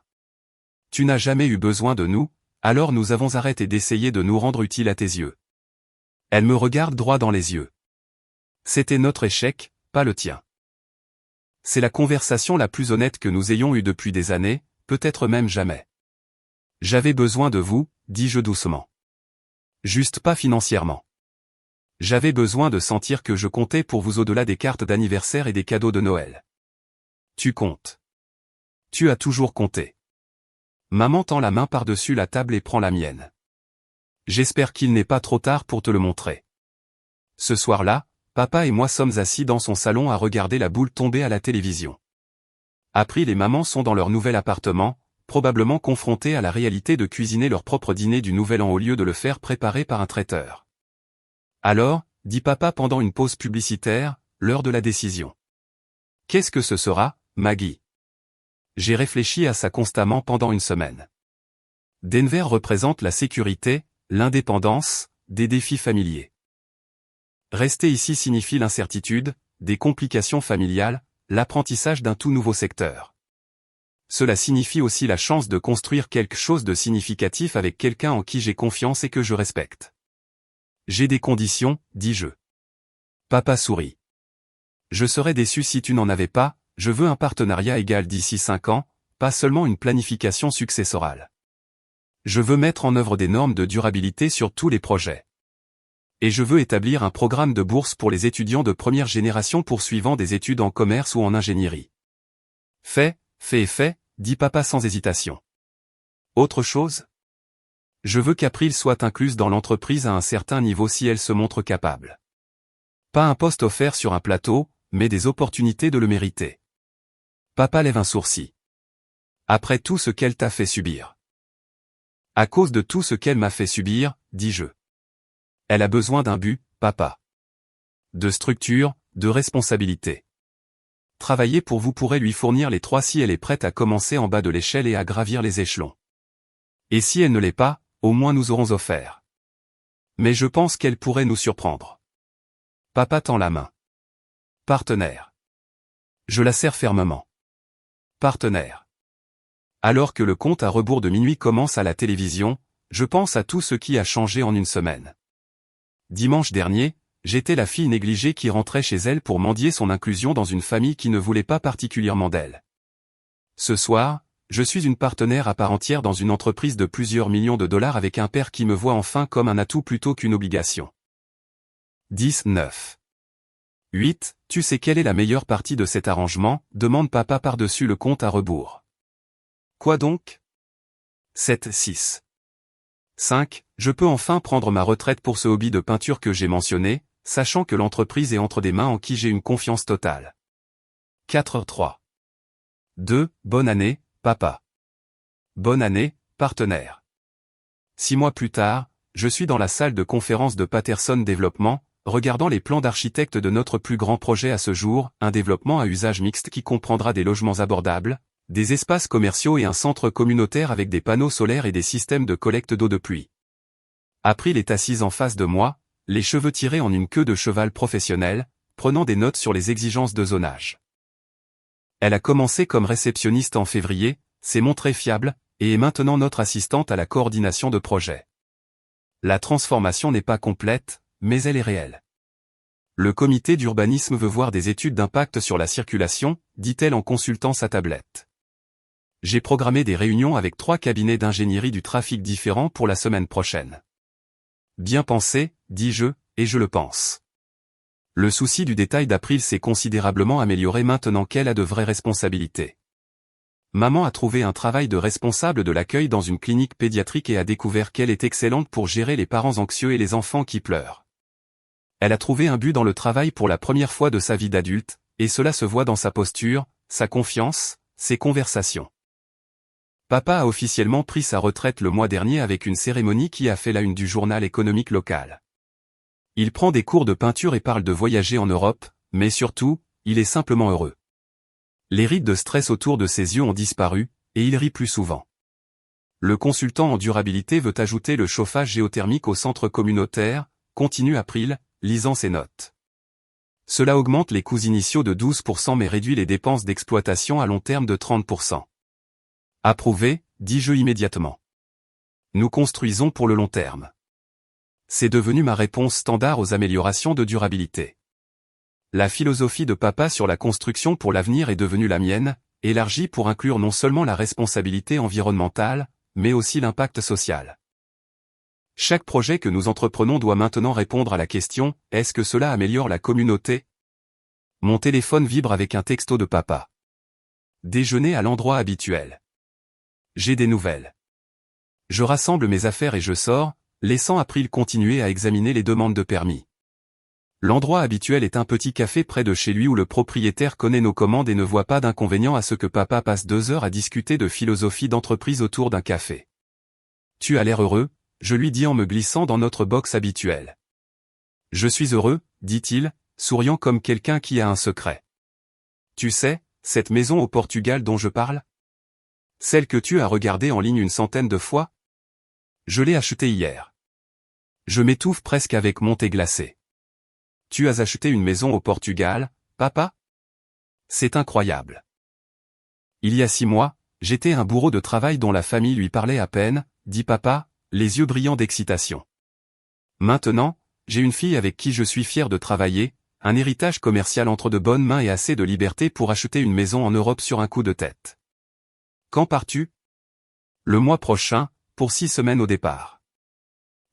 Tu n'as jamais eu besoin de nous, alors nous avons arrêté d'essayer de nous rendre utiles à tes yeux. Elle me regarde droit dans les yeux. C'était notre échec, pas le tien. C'est la conversation la plus honnête que nous ayons eue depuis des années, peut-être même jamais. J'avais besoin de vous, dis-je doucement. Juste pas financièrement. J'avais besoin de sentir que je comptais pour vous au-delà des cartes d'anniversaire et des cadeaux de Noël. Tu comptes. Tu as toujours compté. Maman tend la main par-dessus la table et prend la mienne. J'espère qu'il n'est pas trop tard pour te le montrer. Ce soir-là, papa et moi sommes assis dans son salon à regarder la boule tomber à la télévision. April et maman sont dans leur nouvel appartement, probablement confrontés à la réalité de cuisiner leur propre dîner du Nouvel An au lieu de le faire préparer par un traiteur. Alors, dit papa pendant une pause publicitaire, l'heure de la décision. Qu'est-ce que ce sera, Maggie? J'ai réfléchi à ça constamment pendant une semaine. Denver représente la sécurité, l'indépendance, des défis familiers. Rester ici signifie l'incertitude, des complications familiales, l'apprentissage d'un tout nouveau secteur. Cela signifie aussi la chance de construire quelque chose de significatif avec quelqu'un en qui j'ai confiance et que je respecte. J'ai des conditions, dis-je. Papa sourit. Je serais déçu si tu n'en avais pas, je veux un partenariat égal d'ici 5 ans, pas seulement une planification successorale. Je veux mettre en œuvre des normes de durabilité sur tous les projets. Et je veux établir un programme de bourse pour les étudiants de première génération poursuivant des études en commerce ou en ingénierie. Fait, dit papa sans hésitation. Autre chose? Je veux qu'April soit incluse dans l'entreprise à un certain niveau si elle se montre capable. Pas un poste offert sur un plateau, mais des opportunités de le mériter. Papa lève un sourcil. Après tout ce qu'elle t'a fait subir. À cause de tout ce qu'elle m'a fait subir, dis-je. Elle a besoin d'un but, papa. De structure, de responsabilité. Travailler pour vous pourrait lui fournir les 3 si elle est prête à commencer en bas de l'échelle et à gravir les échelons. Et si elle ne l'est pas, au moins nous aurons offert. Mais je pense qu'elle pourrait nous surprendre. Papa tend la main. Partenaire. Je la serre fermement. Partenaire. Alors que le compte à rebours de minuit commence à la télévision, je pense à tout ce qui a changé en une semaine. Dimanche dernier, j'étais la fille négligée qui rentrait chez elle pour mendier son inclusion dans une famille qui ne voulait pas particulièrement d'elle. Ce soir, je suis une partenaire à part entière dans une entreprise de plusieurs millions de dollars avec un père qui me voit enfin comme un atout plutôt qu'une obligation. 10, 9. 8. Tu sais quelle est la meilleure partie de cet arrangement, demande papa par-dessus le compte à rebours. Quoi donc? 7, 6. 5. Je peux enfin prendre ma retraite pour ce hobby de peinture que j'ai mentionné, sachant que l'entreprise est entre des mains en qui j'ai une confiance totale. 4, 3. 2. Bonne année, papa. Bonne année, partenaire. 6 mois plus tard, je suis dans la salle de conférence de Patterson Développement, regardant les plans d'architecte de notre plus grand projet à ce jour, un développement à usage mixte qui comprendra des logements abordables, des espaces commerciaux et un centre communautaire avec des panneaux solaires et des systèmes de collecte d'eau de pluie. April est assise en face de moi, les cheveux tirés en une queue de cheval professionnel, prenant des notes sur les exigences de zonage. Elle a commencé comme réceptionniste en février, s'est montrée fiable, et est maintenant notre assistante à la coordination de projet. La transformation n'est pas complète, mais elle est réelle. Le comité d'urbanisme veut voir des études d'impact sur la circulation, dit-elle en consultant sa tablette. J'ai programmé des réunions avec 3 cabinets d'ingénierie du trafic différents pour la semaine prochaine. Bien pensé, dis-je, et je le pense. Le souci du détail d'April s'est considérablement amélioré maintenant qu'elle a de vraies responsabilités. Maman a trouvé un travail de responsable de l'accueil dans une clinique pédiatrique et a découvert qu'elle est excellente pour gérer les parents anxieux et les enfants qui pleurent. Elle a trouvé un but dans le travail pour la première fois de sa vie d'adulte, et cela se voit dans sa posture, sa confiance, ses conversations. Papa a officiellement pris sa retraite le mois dernier avec une cérémonie qui a fait la une du journal économique local. Il prend des cours de peinture et parle de voyager en Europe, mais surtout, il est simplement heureux. Les rides de stress autour de ses yeux ont disparu, et il rit plus souvent. Le consultant en durabilité veut ajouter le chauffage géothermique au centre communautaire, continue April, lisant ses notes. Cela augmente les coûts initiaux de 12% mais réduit les dépenses d'exploitation à long terme de 30%. Approuvé, dis-je immédiatement. Nous construisons pour le long terme. C'est devenu ma réponse standard aux améliorations de durabilité. La philosophie de papa sur la construction pour l'avenir est devenue la mienne, élargie pour inclure non seulement la responsabilité environnementale, mais aussi l'impact social. Chaque projet que nous entreprenons doit maintenant répondre à la question, est-ce que cela améliore la communauté? Mon téléphone vibre avec un texto de papa. Déjeuner à l'endroit habituel. J'ai des nouvelles. Je rassemble mes affaires et je sors, laissant April continuer à examiner les demandes de permis. L'endroit habituel est un petit café près de chez lui où le propriétaire connaît nos commandes et ne voit pas d'inconvénient à ce que papa passe 2 heures à discuter de philosophie d'entreprise autour d'un café. Tu as l'air heureux, je lui dis en me glissant dans notre box habituelle. Je suis heureux, dit-il, souriant comme quelqu'un qui a un secret. Tu sais, cette maison au Portugal dont je parle? Celle que tu as regardée en ligne une centaine de fois? Je l'ai achetée hier. Je m'étouffe presque avec mon thé glacé. Tu as acheté une maison au Portugal, papa? C'est incroyable. Il y a 6 mois, j'étais un bourreau de travail dont la famille lui parlait à peine, dit papa, les yeux brillants d'excitation. Maintenant, j'ai une fille avec qui je suis fier de travailler, un héritage commercial entre de bonnes mains et assez de liberté pour acheter une maison en Europe sur un coup de tête. Quand pars-tu? Le mois prochain, pour 6 semaines au départ.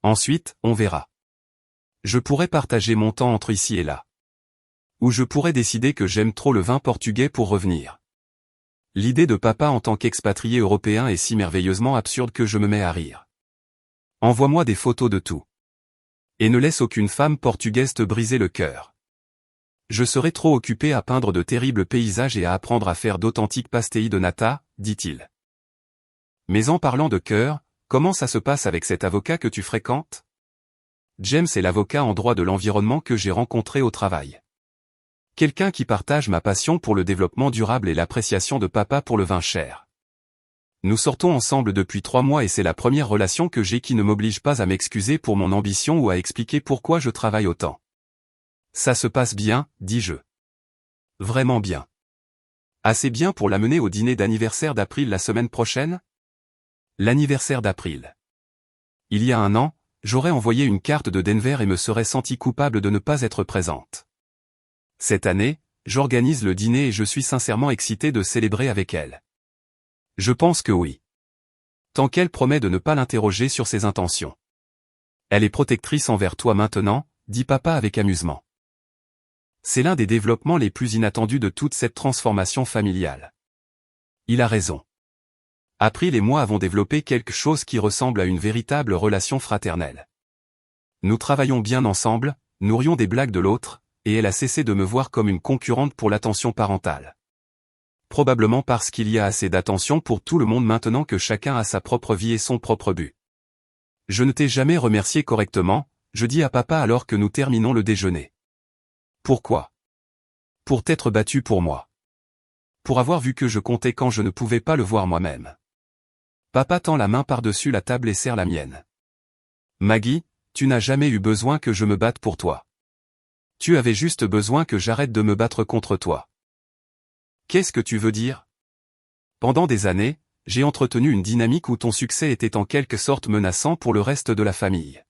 Ensuite, on verra. Je pourrais partager mon temps entre ici et là. Ou je pourrais décider que j'aime trop le vin portugais pour revenir. L'idée de papa en tant qu'expatrié européen est si merveilleusement absurde que je me mets à rire. Envoie-moi des photos de tout. Et ne laisse aucune femme portugaise te briser le cœur. Je serai trop occupé à peindre de terribles paysages et à apprendre à faire d'authentiques pastéis de nata, dit-il. Mais en parlant de cœur, comment ça se passe avec cet avocat que tu fréquentes? James est l'avocat en droit de l'environnement que j'ai rencontré au travail. Quelqu'un qui partage ma passion pour le développement durable et l'appréciation de papa pour le vin cher. Nous sortons ensemble depuis 3 mois et c'est la première relation que j'ai qui ne m'oblige pas à m'excuser pour mon ambition ou à expliquer pourquoi je travaille autant. Ça se passe bien, dis-je. Vraiment bien. Assez bien pour l'amener au dîner d'anniversaire d'April la semaine prochaine? L'anniversaire d'April. Il y a 1 an, j'aurais envoyé une carte de Denver et me serais senti coupable de ne pas être présente. Cette année, j'organise le dîner et je suis sincèrement excité de célébrer avec elle. Je pense que oui. Tant qu'elle promet de ne pas l'interroger sur ses intentions. Elle est protectrice envers toi maintenant, dit papa avec amusement. C'est l'un des développements les plus inattendus de toute cette transformation familiale. Il a raison. April et moi avons développé quelque chose qui ressemble à une véritable relation fraternelle. Nous travaillons bien ensemble, nous rions des blagues de l'autre, et elle a cessé de me voir comme une concurrente pour l'attention parentale. Probablement parce qu'il y a assez d'attention pour tout le monde maintenant que chacun a sa propre vie et son propre but. Je ne t'ai jamais remercié correctement, je dis à papa alors que nous terminons le déjeuner. Pourquoi? Pour t'être battu pour moi. Pour avoir vu que je comptais quand je ne pouvais pas le voir moi-même. Papa tend la main par-dessus la table et serre la mienne. Maggie, tu n'as jamais eu besoin que je me batte pour toi. Tu avais juste besoin que j'arrête de me battre contre toi. Qu'est-ce que tu veux dire? Pendant des années, j'ai entretenu une dynamique où ton succès était en quelque sorte menaçant pour le reste de la famille.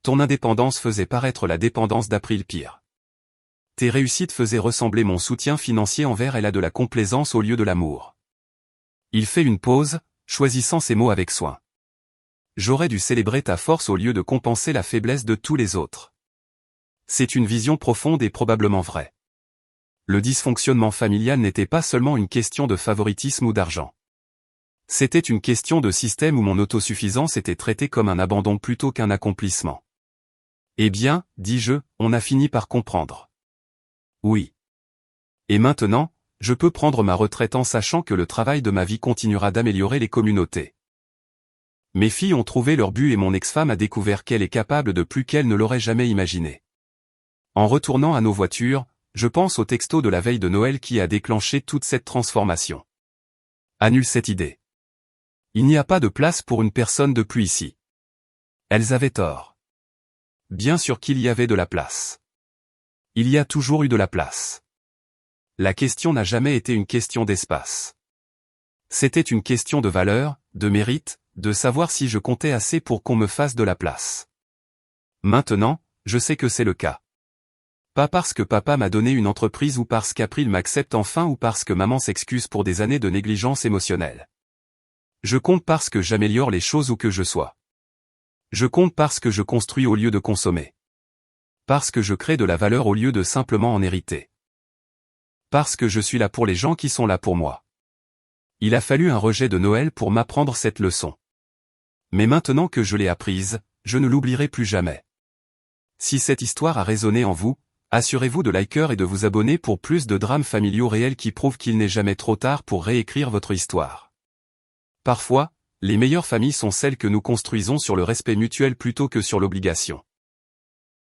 Ton indépendance faisait paraître la dépendance d'April pire. Tes réussites faisaient ressembler mon soutien financier envers elle à de la complaisance au lieu de l'amour. Il fait une pause, choisissant ses mots avec soin. J'aurais dû célébrer ta force au lieu de compenser la faiblesse de tous les autres. C'est une vision profonde et probablement vraie. Le dysfonctionnement familial n'était pas seulement une question de favoritisme ou d'argent. C'était une question de système où mon autosuffisance était traitée comme un abandon plutôt qu'un accomplissement. Eh bien, dis-je, on a fini par comprendre. Oui. Et maintenant, je peux prendre ma retraite en sachant que le travail de ma vie continuera d'améliorer les communautés. Mes filles ont trouvé leur but et mon ex-femme a découvert qu'elle est capable de plus qu'elle ne l'aurait jamais imaginé. En retournant à nos voitures, je pense au texto de la veille de Noël qui a déclenché toute cette transformation. Annule cette idée. Il n'y a pas de place pour une personne de plus ici. Elles avaient tort. Bien sûr qu'il y avait de la place. Il y a toujours eu de la place. La question n'a jamais été une question d'espace. C'était une question de valeur, de mérite, de savoir si je comptais assez pour qu'on me fasse de la place. Maintenant, je sais que c'est le cas. Pas parce que papa m'a donné une entreprise ou parce qu'April m'accepte enfin ou parce que maman s'excuse pour des années de négligence émotionnelle. Je compte parce que j'améliore les choses où que je sois. Je compte parce que je construis au lieu de consommer. Parce que je crée de la valeur au lieu de simplement en hériter. Parce que je suis là pour les gens qui sont là pour moi. Il a fallu un rejet de Noël pour m'apprendre cette leçon. Mais maintenant que je l'ai apprise, je ne l'oublierai plus jamais. Si cette histoire a résonné en vous, assurez-vous de liker et de vous abonner pour plus de drames familiaux réels qui prouvent qu'il n'est jamais trop tard pour réécrire votre histoire. Parfois, les meilleures familles sont celles que nous construisons sur le respect mutuel plutôt que sur l'obligation.